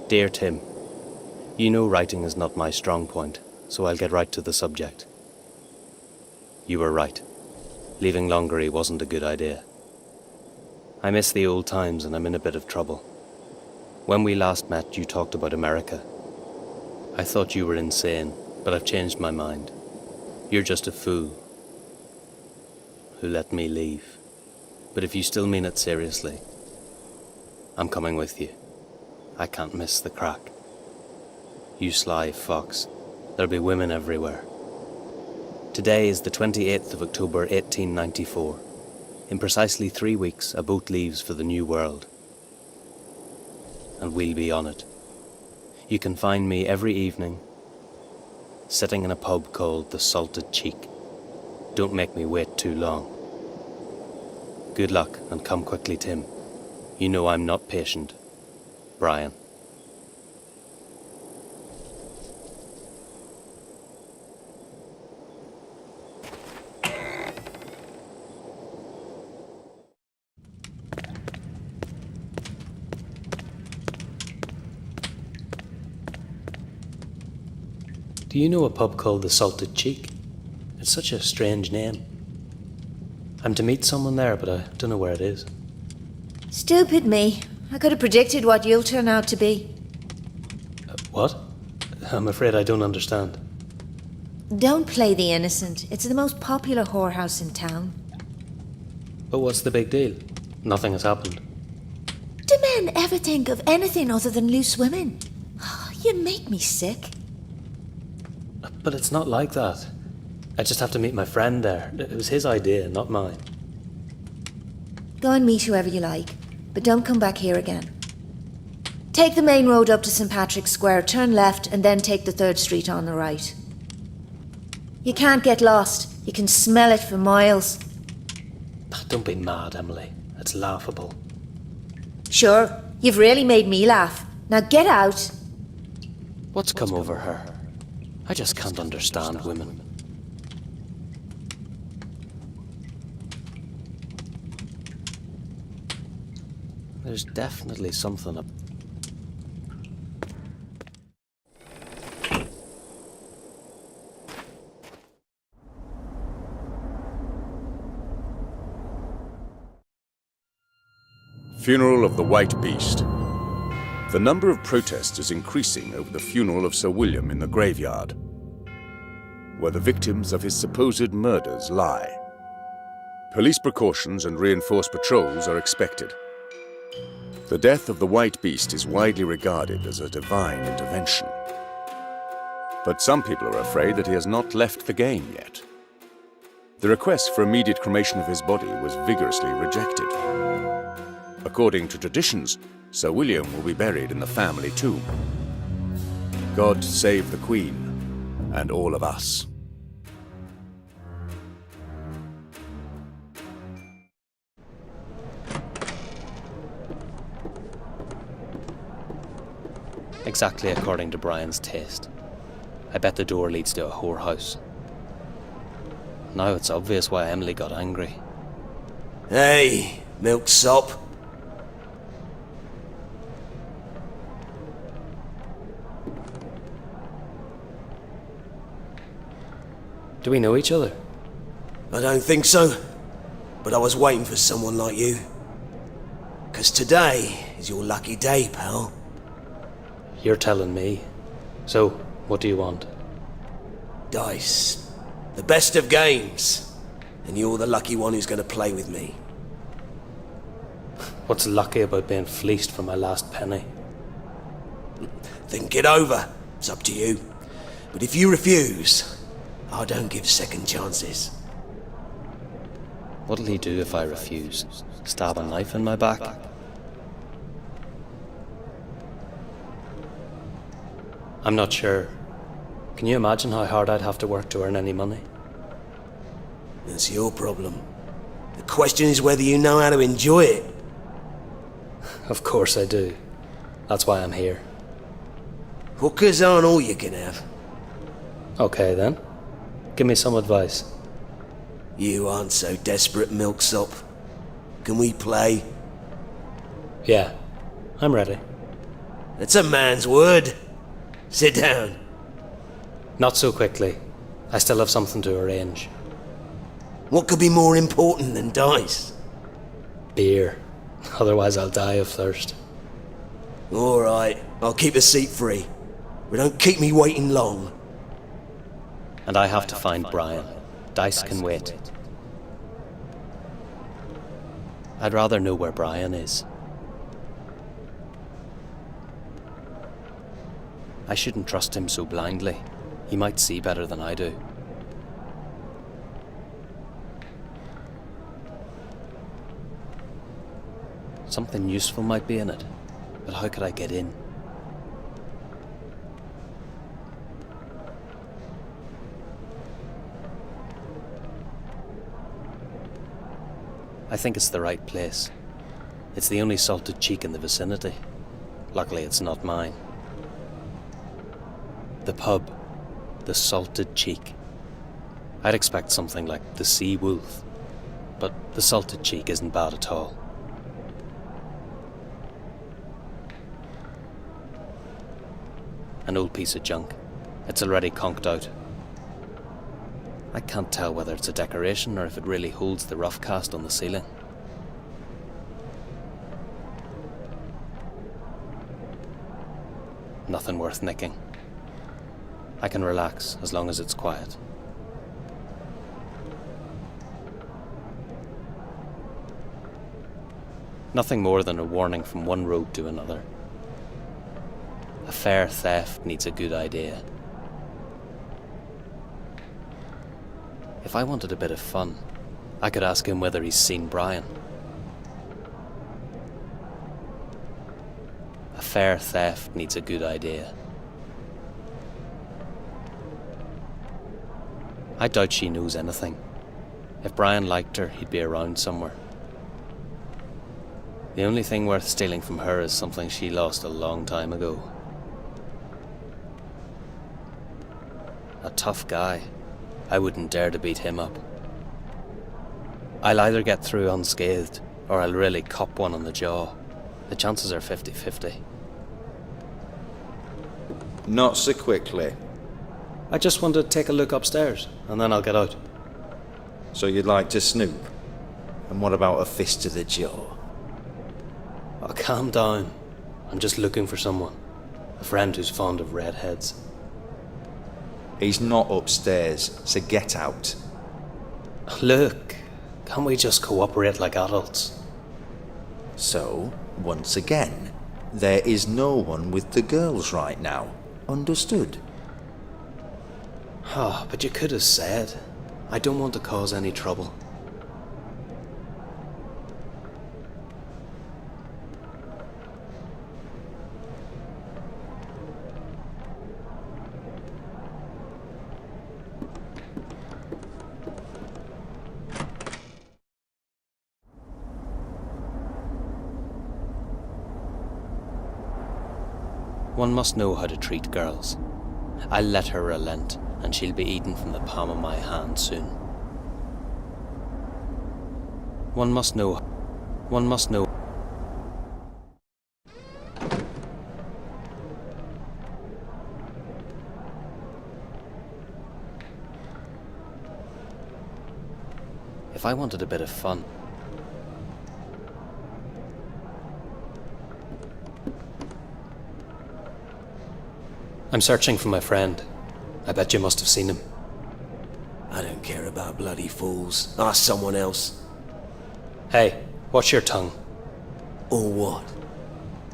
Dear Tim, you know writing is not my strong point, so I'll get right to the subject. You were right. Leaving Longery wasn't a good idea. I miss the old times and I'm in a bit of trouble. When we last met, you talked about America. I thought you were insane, but I've changed my mind. You're just a fool who let me leave. But if you still mean it seriously, I'm coming with you. I can't miss the crack. You sly fox. There'll be women everywhere. Today is the 28th of October 1894. In precisely 3 weeks, a boat leaves for the New World. And we'll be on it. You can find me every evening, sitting in a pub called the Salted Cheek. Don't make me wait too long. Good luck, and come quickly, Tim. You know I'm not patient. Brian. Do you know a pub called the Salted Cheek? It's such a strange name. I'm to meet someone there, but I don't know where it is. Stupid me. I could have predicted what you'll turn out to be. What? I'm afraid I don't understand. Don't play the innocent. It's the most popular whorehouse in town. But what's the big deal? Nothing has happened. Do men ever think of anything other than loose women? You make me sick. But it's not like that. I just have to meet my friend there. It was his idea, not mine. Go and meet whoever you like, but don't come back here again. Take the main road up to St. Patrick's Square, turn left, and then take the 3rd Street on the right. You can't get lost. You can smell it for miles. Don't be mad, Emily. It's laughable. Sure, you've really made me laugh. Now get out. What's come over her? I just can't understand women. There's definitely something up. Funeral of the White Beast. The number of protests is increasing over the funeral of Sir William in the graveyard, where the victims of his supposed murders lie. Police precautions and reinforced patrols are expected. The death of the White Beast is widely regarded as a divine intervention. But some people are afraid that he has not left the game yet. The request for immediate cremation of his body was vigorously rejected. According to traditions, Sir William will be buried in the family tomb. God save the Queen and all of us. Exactly according to Brian's taste. I bet the door leads to a whorehouse. Now it's obvious why Emily got angry. Hey, milksop. Do we know each other? I don't think so, but I was waiting for someone like you. 'Cause today is your lucky day, pal. You're telling me. So, what do you want? Dice. The best of games. And you're the lucky one who's going to play with me. What's lucky about being fleeced for my last penny? Think it over. It's up to you. But if you refuse, I don't give second chances. What'll he do if I refuse? Stab a knife in my back? I'm not sure. Can you imagine how hard I'd have to work to earn any money? That's your problem. The question is whether you know how to enjoy it. Of course I do. That's why I'm here. Hookers aren't all you can have. Okay then. Give me some advice. You aren't so desperate, milksop. Can we play? Yeah, I'm ready. That's a man's word. Sit down. Not so quickly. I still have something to arrange. What could be more important than dice? Beer. Otherwise I'll die of thirst. All right, I'll keep a seat free. But don't keep me waiting long. And I have to find Brian. Dice can wait. I'd rather know where Brian is. I shouldn't trust him so blindly. He might see better than I do. Something useful might be in it, but how could I get in? I think it's the right place. It's the only salted cheek in the vicinity. Luckily, it's not mine. The pub. The Salted Cheek. I'd expect something like the Sea Wolf, but the Salted Cheek isn't bad at all. An old piece of junk. It's already conked out. I can't tell whether it's a decoration or if it really holds the rough cast on the ceiling. Nothing worth nicking. I can relax as long as it's quiet. Nothing more than a warning from one road to another. A fair theft needs a good idea. If I wanted a bit of fun, I could ask him whether he's seen Brian. A fair theft needs a good idea. I doubt she knows anything. If Brian liked her, he'd be around somewhere. The only thing worth stealing from her is something she lost a long time ago. A tough guy. I wouldn't dare to beat him up. I'll either get through unscathed, or I'll really cop one on the jaw. The chances are 50-50. Not so quickly. I just want to take a look upstairs, and then I'll get out. So you'd like to snoop? And what about a fist to the jaw? Oh, calm down. I'm just looking for someone. A friend who's fond of redheads. He's not upstairs, so get out. Look, can't we just cooperate like adults? So, once again, there is no one with the girls right now. Understood? Ah, but you could have said. I don't want to cause any trouble. One must know how to treat girls. I'll let her relent, and she'll be eaten from the palm of my hand soon. One must know. If I wanted a bit of fun, I'm searching for my friend. I bet you must have seen him. I don't care about bloody fools. Ask someone else. Hey, watch your tongue. Or what?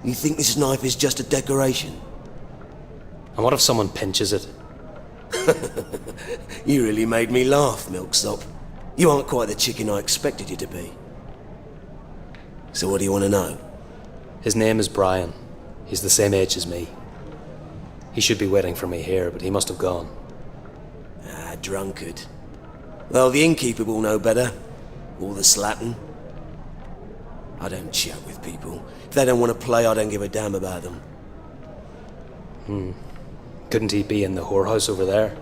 You think this knife is just a decoration? And what if someone pinches it? You really made me laugh, Milksop. You aren't quite the chicken I expected you to be. So what do you want to know? His name is Brian. He's the same age as me. He should be waiting for me here, but he must have gone. Ah, drunkard. Well, the innkeeper will know better. All the slapping. I don't chat with people. If they don't want to play, I don't give a damn about them. Couldn't he be in the whorehouse over there?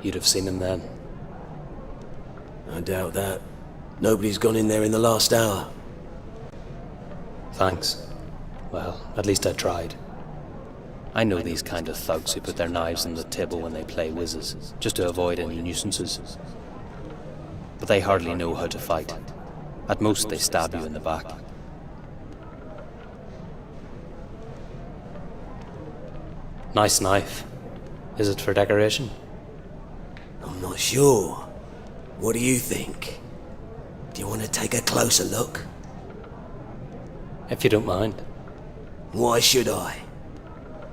You'd have seen him then. I doubt that. Nobody's gone in there in the last hour. Thanks. Well, at least I tried. I know these kind of thugs who put their knives on the table when they play whizzes, just to avoid any nuisances. But they hardly know how to fight. At most, they stab you in the back. Nice knife. Is it for decoration? I'm not sure. What do you think? Do you want to take a closer look? If you don't mind. Why should I?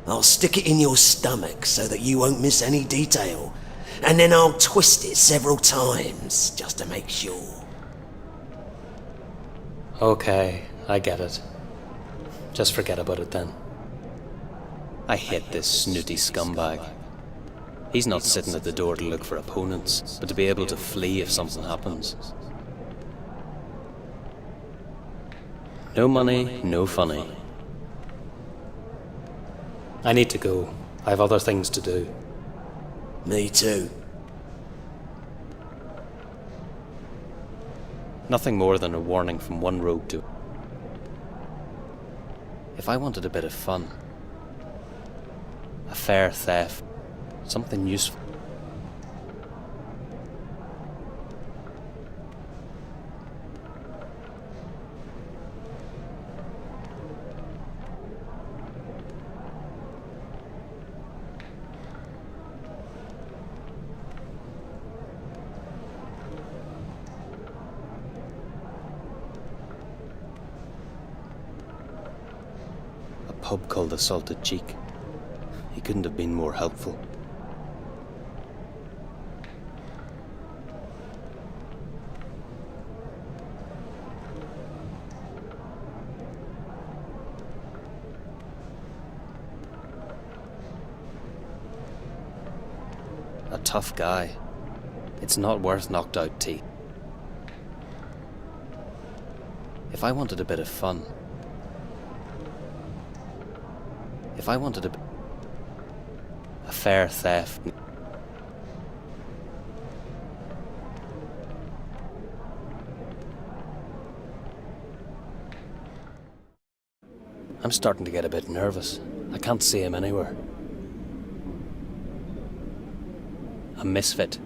I'll stick it in your stomach so that you won't miss any detail. And then I'll twist it several times, just to make sure. Okay, I get it. Just forget about it then. I hate this snooty scumbag. He's not sitting at the door to look for opponents, but to be able to flee if something happens. No money, no funny. I need to go. I have other things to do. Me too. Nothing more than a warning from one rogue to... If I wanted a bit of fun, a fair theft, something useful. A pub called the Salted Cheek. He couldn't have been more helpful. A tough guy. It's not worth knocked out teeth. If I wanted a bit of fun, if I wanted a fair theft, I'm starting to get a bit nervous. I can't see him anywhere. A misfit.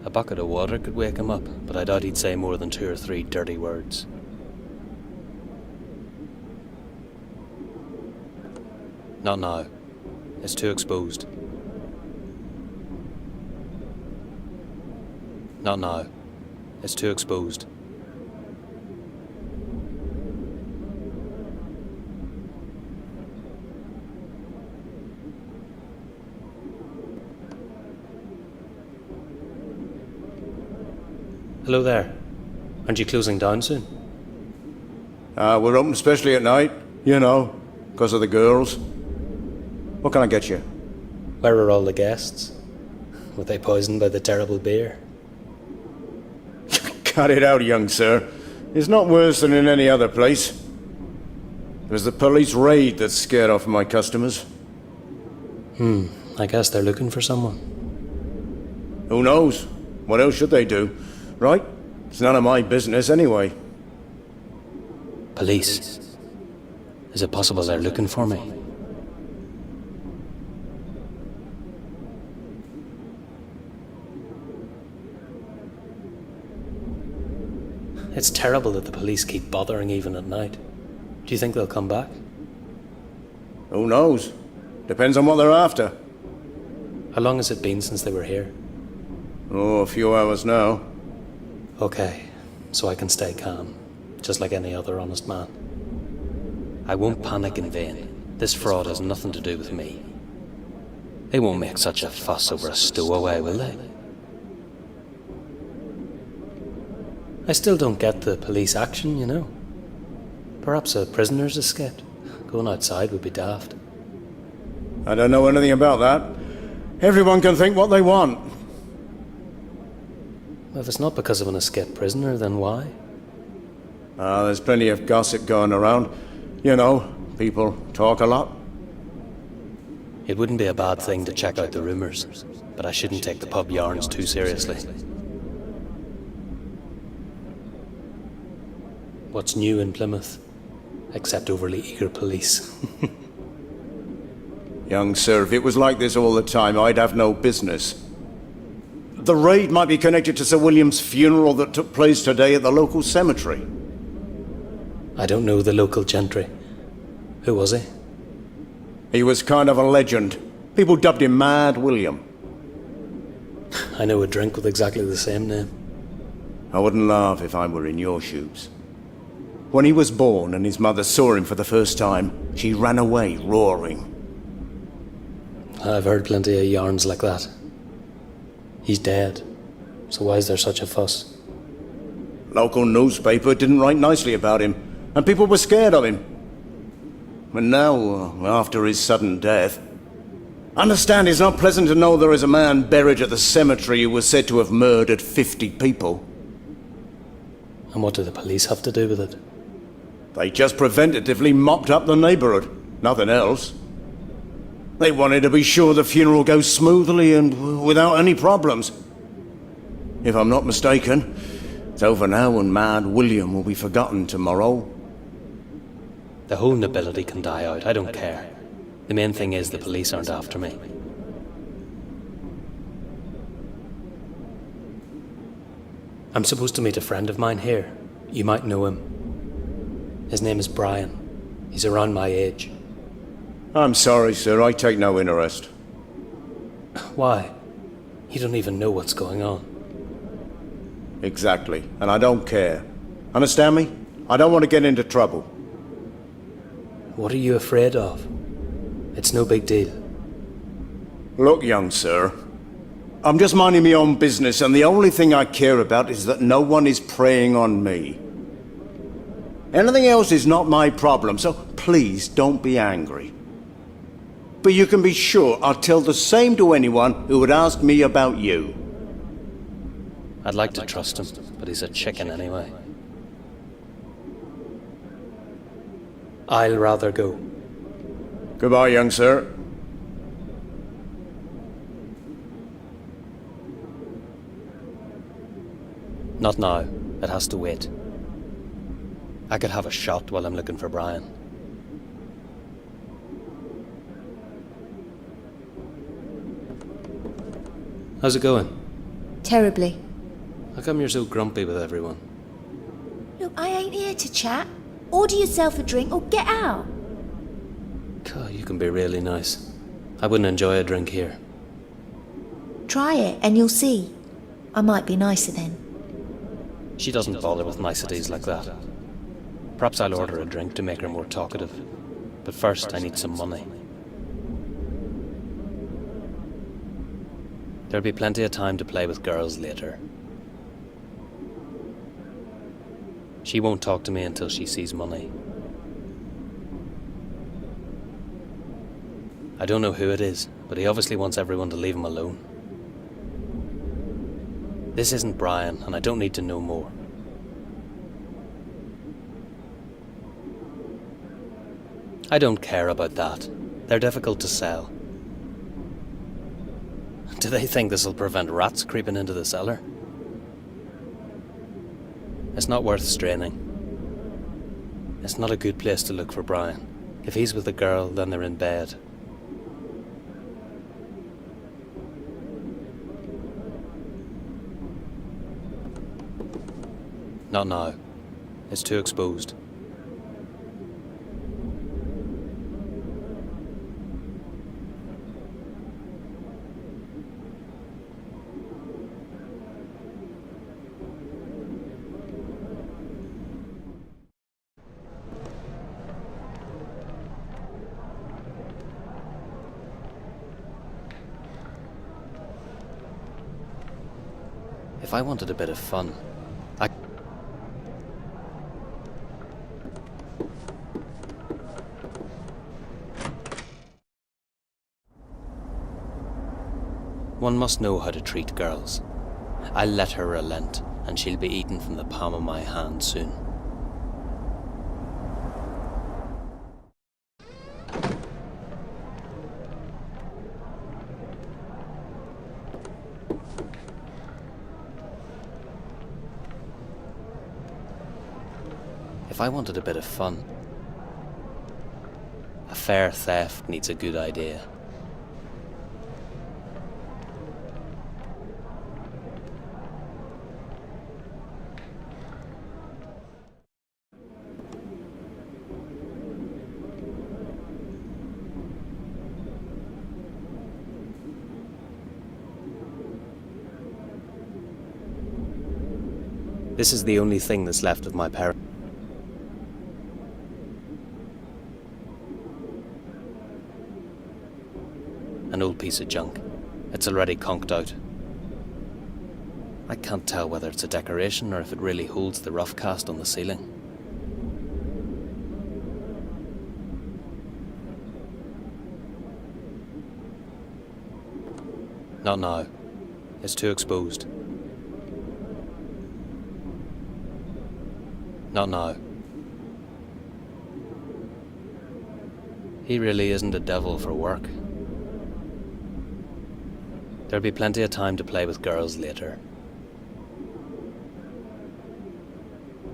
A bucket of water could wake him up, but I doubt he'd say more than 2 or 3 dirty words. Not now. It's too exposed. Not now. It's too exposed. Hello there. Aren't you closing down soon? We're open especially at night, you know, because of the girls. What can I get you? Where are all the guests? Were they poisoned by the terrible beer? Cut it out, young sir. It's not worse than in any other place. It was the police raid that scared off my customers. I guess they're looking for someone. Who knows? What else should they do? Right? It's none of my business anyway. Police. Is it possible they're looking for me? It's terrible that the police keep bothering even at night. Do you think they'll come back? Who knows? Depends on what they're after. How long has it been since they were here? Oh, a few hours now. Okay, so I can stay calm, just like any other honest man. I won't panic in vain. This fraud has nothing to do with me. They won't make such a fuss over a stowaway, will they? I still don't get the police action, you know. Perhaps a prisoner's escaped. Going outside would be daft. I don't know anything about that. Everyone can think what they want. Well, if it's not because of an escaped prisoner, then why? There's plenty of gossip going around. You know, people talk a lot. It wouldn't be a bad thing to check out the rumours, but I shouldn't take the pub yarns too seriously. What's new in Plymouth? Except overly eager police. Young sir, if it was like this all the time, I'd have no business. The raid might be connected to Sir William's funeral that took place today at the local cemetery. I don't know the local gentry. Who was he? He was kind of a legend. People dubbed him Mad William. I know a drink with exactly the same name. I wouldn't laugh if I were in your shoes. When he was born and his mother saw him for the first time, she ran away roaring. I've heard plenty of yarns like that. He's dead, so why is there such a fuss? Local newspaper didn't write nicely about him, and people were scared of him. And now, after his sudden death, understand it's not pleasant to know there is a man buried at the cemetery who was said to have murdered 50 people. And what do the police have to do with it? They just preventatively mopped up the neighborhood, nothing else. They wanted to be sure the funeral goes smoothly and without any problems. If I'm not mistaken, it's over now and Mad William will be forgotten tomorrow. The whole nobility can die out, I don't care. The main thing is the police aren't after me. I'm supposed to meet a friend of mine here. You might know him. His name is Brian. He's around my age. I'm sorry, sir, I take no interest. Why? You don't even know what's going on. Exactly, and I don't care. Understand me? I don't want to get into trouble. What are you afraid of? It's no big deal. Look, young sir, I'm just minding my own business, and the only thing I care about is that no one is preying on me. Anything else is not my problem, so please don't be angry. But you can be sure I'll tell the same to anyone who would ask me about you. I'd like to trust him, but he's a chicken anyway. I'll rather go. Goodbye, young sir. Not now. It has to wait. I could have a shot while I'm looking for Brian. How's it going? Terribly. How come you're so grumpy with everyone? Look, I ain't here to chat. Order yourself a drink or get out. God, you can be really nice. I wouldn't enjoy a drink here. Try it and you'll see. I might be nicer then. She doesn't bother with niceties like that. Perhaps I'll order a drink to make her more talkative. But first, I need some money. There'll be plenty of time to play with girls later. She won't talk to me until she sees money. I don't know who it is, but he obviously wants everyone to leave him alone. This isn't Brian, and I don't need to know more. I don't care about that. They're difficult to sell. Do they think this will prevent rats creeping into the cellar? It's not worth straining. It's not a good place to look for Brian. If he's with a girl, then they're in bed. Not now. It's too exposed. If I wanted a bit of fun, One must know how to treat girls. I'll let her relent, and she'll be eaten from the palm of my hand soon. If I wanted a bit of fun, a fair theft needs a good idea. This is the only thing that's left of my parents. An old piece of junk. It's already conked out. I can't tell whether it's a decoration or if it really holds the rough cast on the ceiling. Not now. It's too exposed. Not now. He really isn't a devil for work. There'll be plenty of time to play with girls later.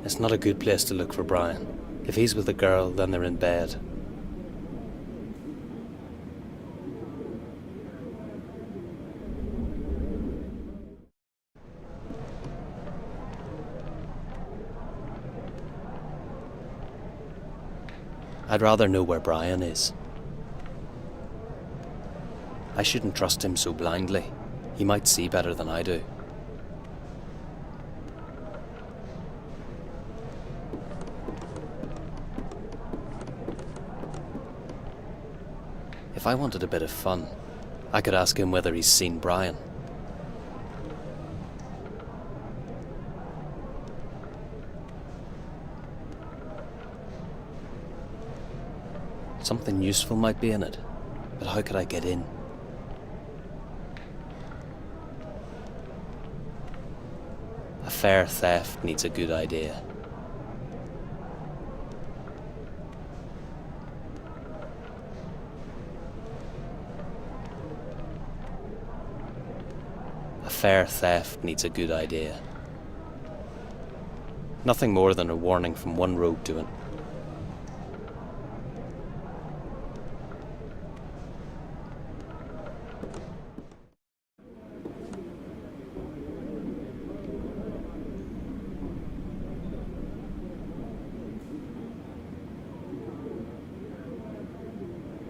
It's not a good place to look for Brian. If he's with a girl, then they're in bed. I'd rather know where Brian is. I shouldn't trust him so blindly. He might see better than I do. If I wanted a bit of fun, I could ask him whether he's seen Brian. Something useful might be in it, but how could I get in? A fair theft needs a good idea. A fair theft needs a good idea. Nothing more than a warning from one rogue to another.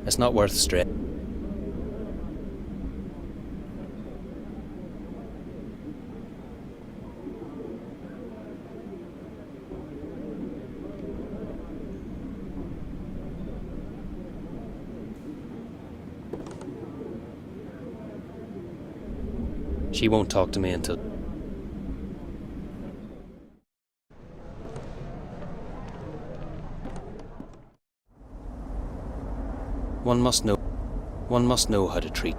It's not worth straight. She won't talk to me until... One must know how to treat.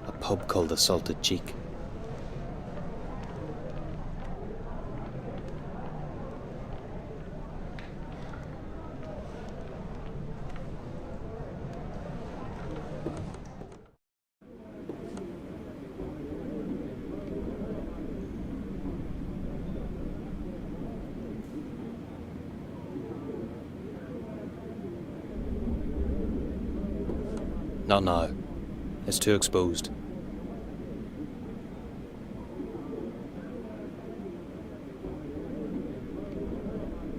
A pub called the Salted Cheek. Not now. It's too exposed.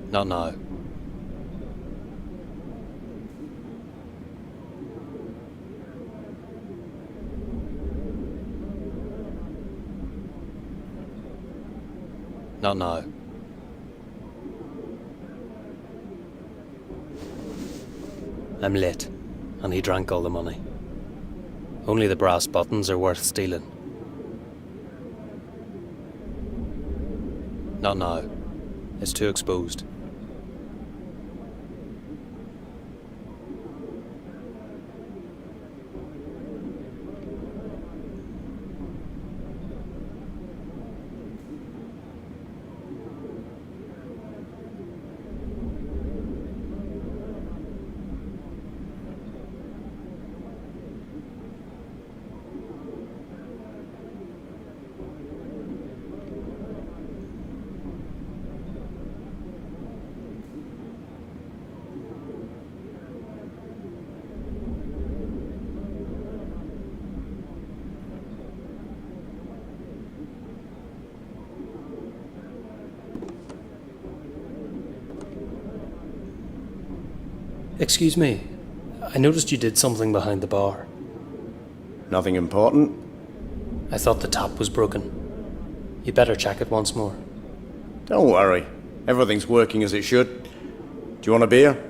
Not now. Not now. I'm late, and he drank all the money. Only the brass buttons are worth stealing. Not now. It's too exposed. Excuse me, I noticed you did something behind the bar. Nothing important? I thought the tap was broken. You'd better check it once more. Don't worry. Everything's working as it should. Do you want a beer?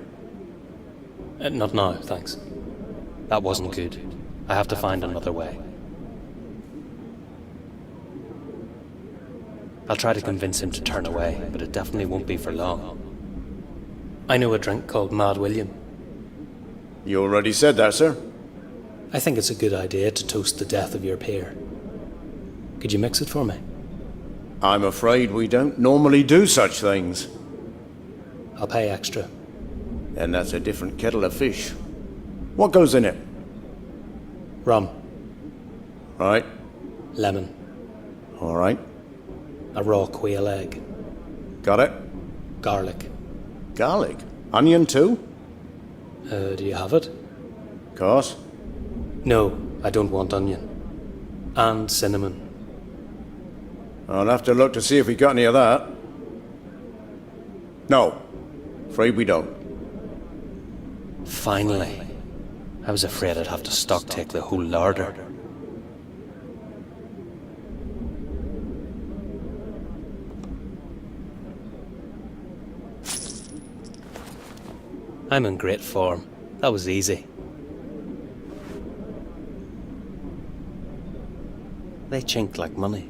Not now, thanks. That wasn't good. I have to find another way. I'll try to convince him to turn away, but it definitely won't be for long. I know a drink called Mad William. You already said that, sir. I think it's a good idea to toast the death of your peer. Could you mix it for me? I'm afraid we don't normally do such things. I'll pay extra. And that's a different kettle of fish. What goes in it? Rum, Right. lemon, All right. a raw quail egg, Got it? garlic. Garlic? Onion too? Do you have it? Course. No, I don't want onion. And cinnamon. I'll have to look to see if we got any of that. No. Afraid we don't. Finally. I was afraid I'd have to stock take the whole larder. I'm in great form. That was easy. They chink like money.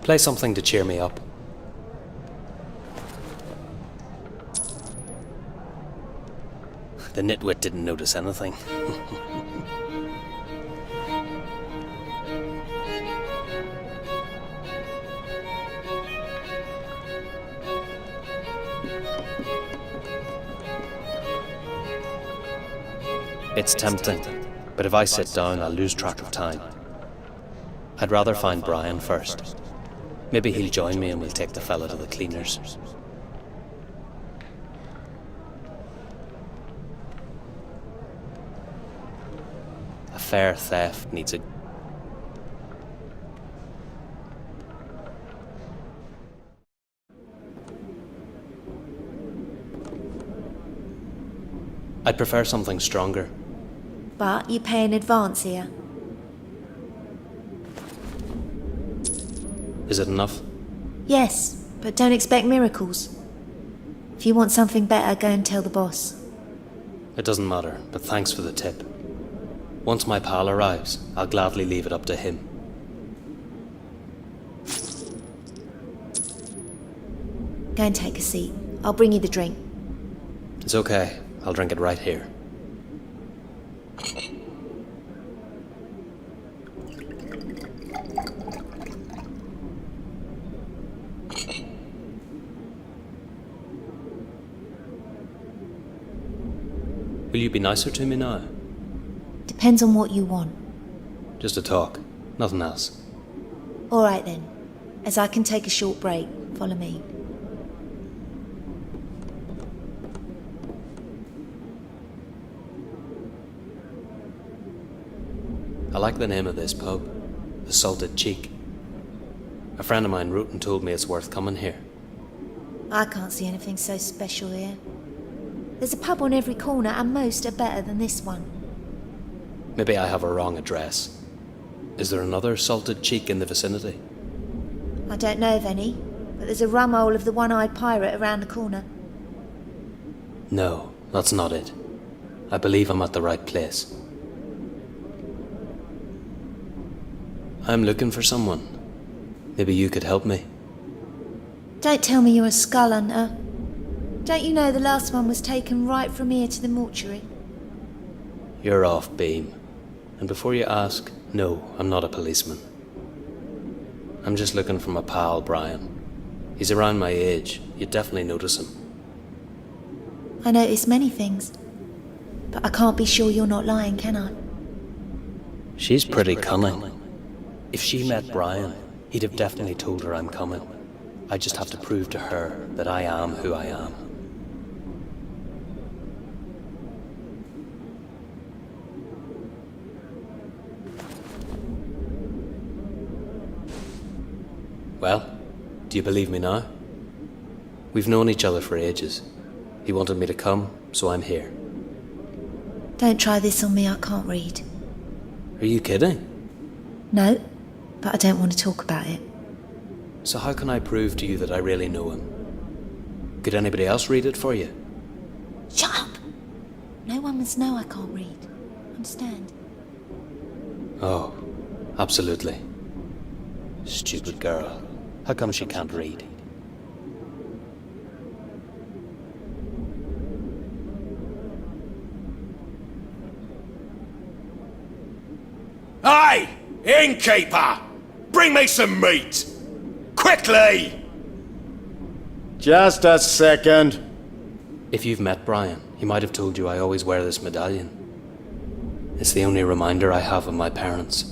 Play something to cheer me up. The nitwit didn't notice anything. It's tempting, but if I sit down, I'll lose track of time. I'd rather find Brian first. Maybe he'll join me and we'll take the fella to the cleaners. A fair theft needs a... I'd prefer something stronger. But you pay in advance here. Is it enough? Yes, but don't expect miracles. If you want something better, go and tell the boss. It doesn't matter, but thanks for the tip. Once my pal arrives, I'll gladly leave it up to him. Go and take a seat. I'll bring you the drink. It's okay. I'll drink it right here. Will you be nicer to me now? Depends on what you want. Just a talk, nothing else. All right then. As I can take a short break, follow me. I like the name of this pub, the Salted Cheek. A friend of mine wrote and told me it's worth coming here. I can't see anything so special here. There's a pub on every corner and most are better than this one. Maybe I have a wrong address. Is there another salted cheek in the vicinity? I don't know of any, but there's a rumhole of the one-eyed pirate around the corner. No, that's not it. I believe I'm at the right place. I'm looking for someone. Maybe you could help me. Don't tell me you're a skull hunter. Don't you know the last one was taken right from here to the mortuary? You're off beam. And before you ask, no, I'm not a policeman. I'm just looking for my pal, Brian. He's around my age. You'd definitely notice him. I notice many things, but I can't be sure you're not lying, can I? She's pretty cunning. If she met Brian, he'd have definitely told her I'm coming. I just have to prove to her that I am who I am. Well, do you believe me now? We've known each other for ages. He wanted me to come, so I'm here. Don't try this on me, I can't read. Are you kidding? No, but I don't want to talk about it. So how can I prove to you that I really know him? Could anybody else read it for you? Shut up! No one must know I can't read. Understand? Oh, absolutely. Stupid girl. How come she can't read? Hey! Innkeeper! Bring me some meat! Quickly! Just a second. If you've met Brian, he might have told you I always wear this medallion. It's the only reminder I have of my parents.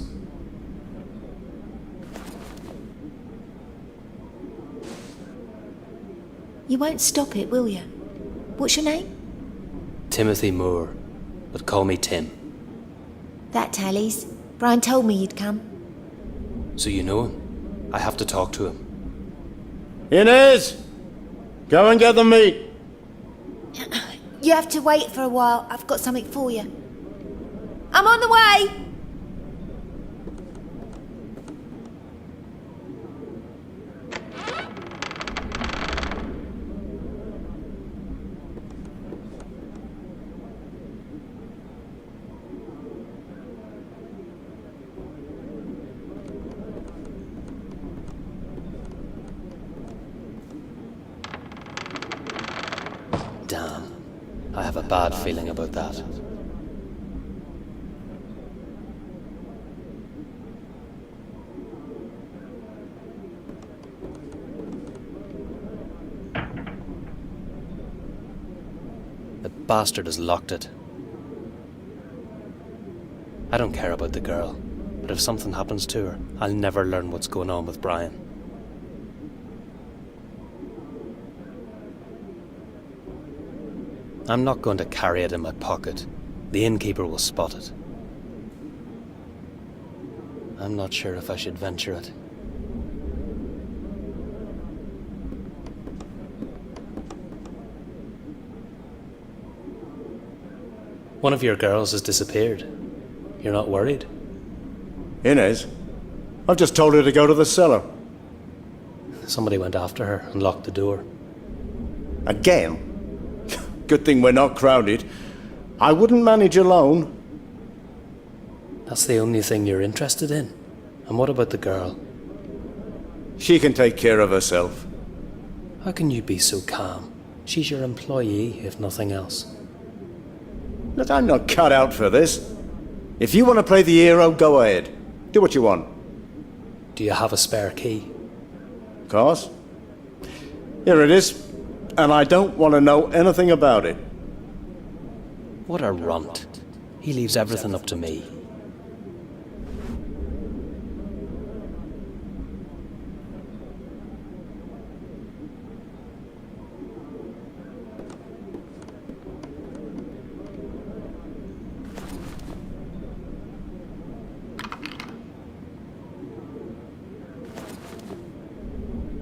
You won't stop it, will you? What's your name? Timothy Moore, but call me Tim. That tallies. Brian told me you'd come. So you know him? I have to talk to him. Inez! Go and get the meat. You have to wait for a while. I've got something for you. I'm on the way! Damn. I have a bad feeling about that. The bastard has locked it. I don't care about the girl, but if something happens to her, I'll never learn what's going on with Brian. I'm not going to carry it in my pocket. The innkeeper will spot it. I'm not sure if I should venture it. One of your girls has disappeared. You're not worried? Inez? I've just told her to go to the cellar. Somebody went after her and locked the door. Again? Good thing we're not crowded. I wouldn't manage alone. That's the only thing you're interested in? And what about the girl? She can take care of herself. How can you be so calm? She's your employee, if nothing else. Look, I'm not cut out for this. If you want to play the hero, go ahead. Do what you want. Do you have a spare key? Of course. Here it is. And I don't want to know anything about it. What a runt. He leaves everything up to me.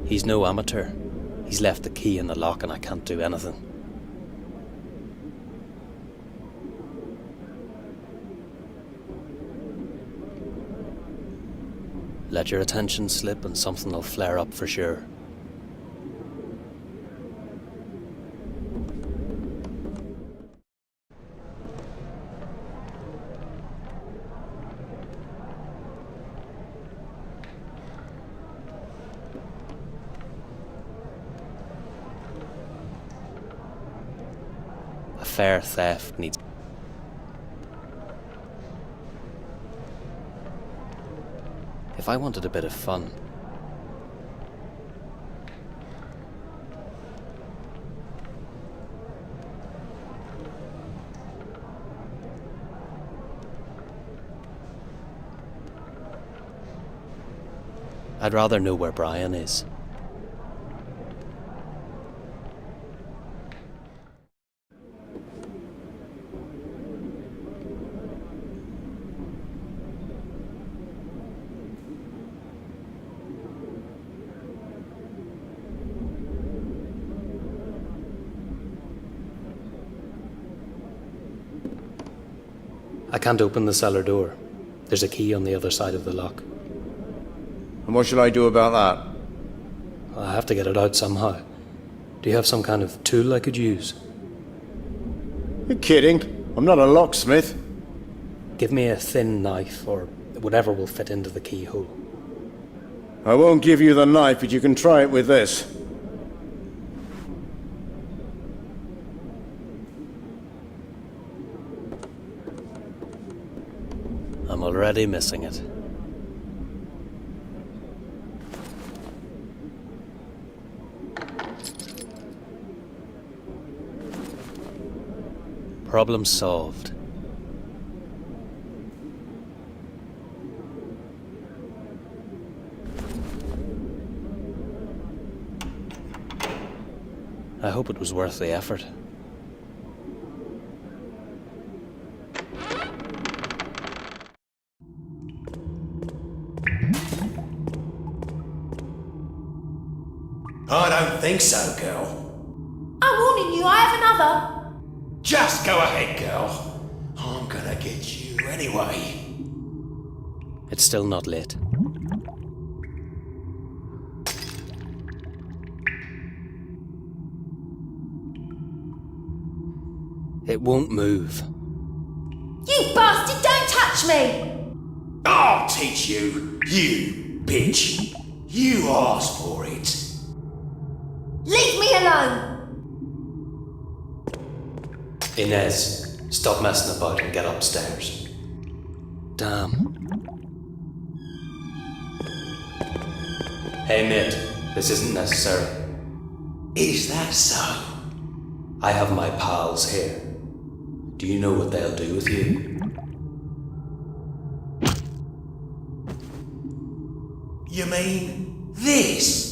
He's no amateur. He's left the key in the lock and I can't do anything. Let your attention slip and something will flare up for sure. A fair theft needs... If I wanted a bit of fun, I'd rather know where Brian is. I can't open the cellar door. There's a key on the other side of the lock. And what shall I do about that? I have to get it out somehow. Do you have some kind of tool I could use? You're kidding. I'm not a locksmith. Give me a thin knife, or whatever will fit into the keyhole. I won't give you the knife, but you can try it with this. I'm already missing it. Problem solved. I hope it was worth the effort. I don't think so, girl. I'm warning you, I have another. Just go ahead, girl. I'm gonna get you anyway. It's still not lit. It won't move. You bastard, don't touch me! I'll teach you, you bitch. You asked for it. Leave me alone! Inez, stop messing about and get upstairs. Damn. Hey mate, this isn't necessary. Is that so? I have my pals here. Do you know what they'll do with you? You mean this?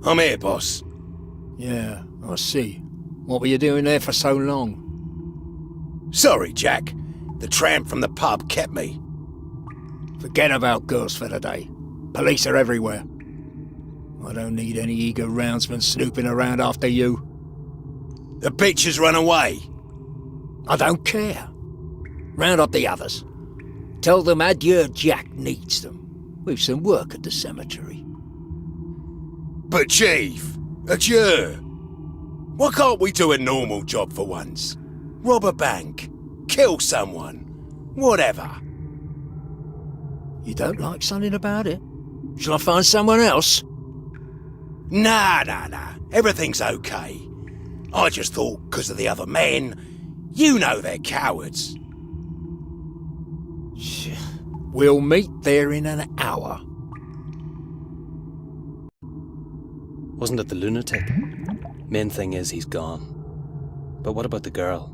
I'm here, boss. Yeah, I see. What were you doing there for so long? Sorry, Jack. The tramp from the pub kept me. Forget about girls for the day. Police are everywhere. I don't need any eager roundsmen snooping around after you. The bitch has run away. I don't care. Round up the others. Tell them Adieu Jack needs them. We've some work at the cemetery. But Chief, adieu. Why can't we do a normal job for once? Rob a bank, kill someone, whatever. You don't like something about it? Shall I find someone else? Nah. Everything's okay. I just thought, 'cause of the other men, you know they're cowards. We'll meet there in an hour. Wasn't it the lunatic? Main thing is he's gone. But what about the girl?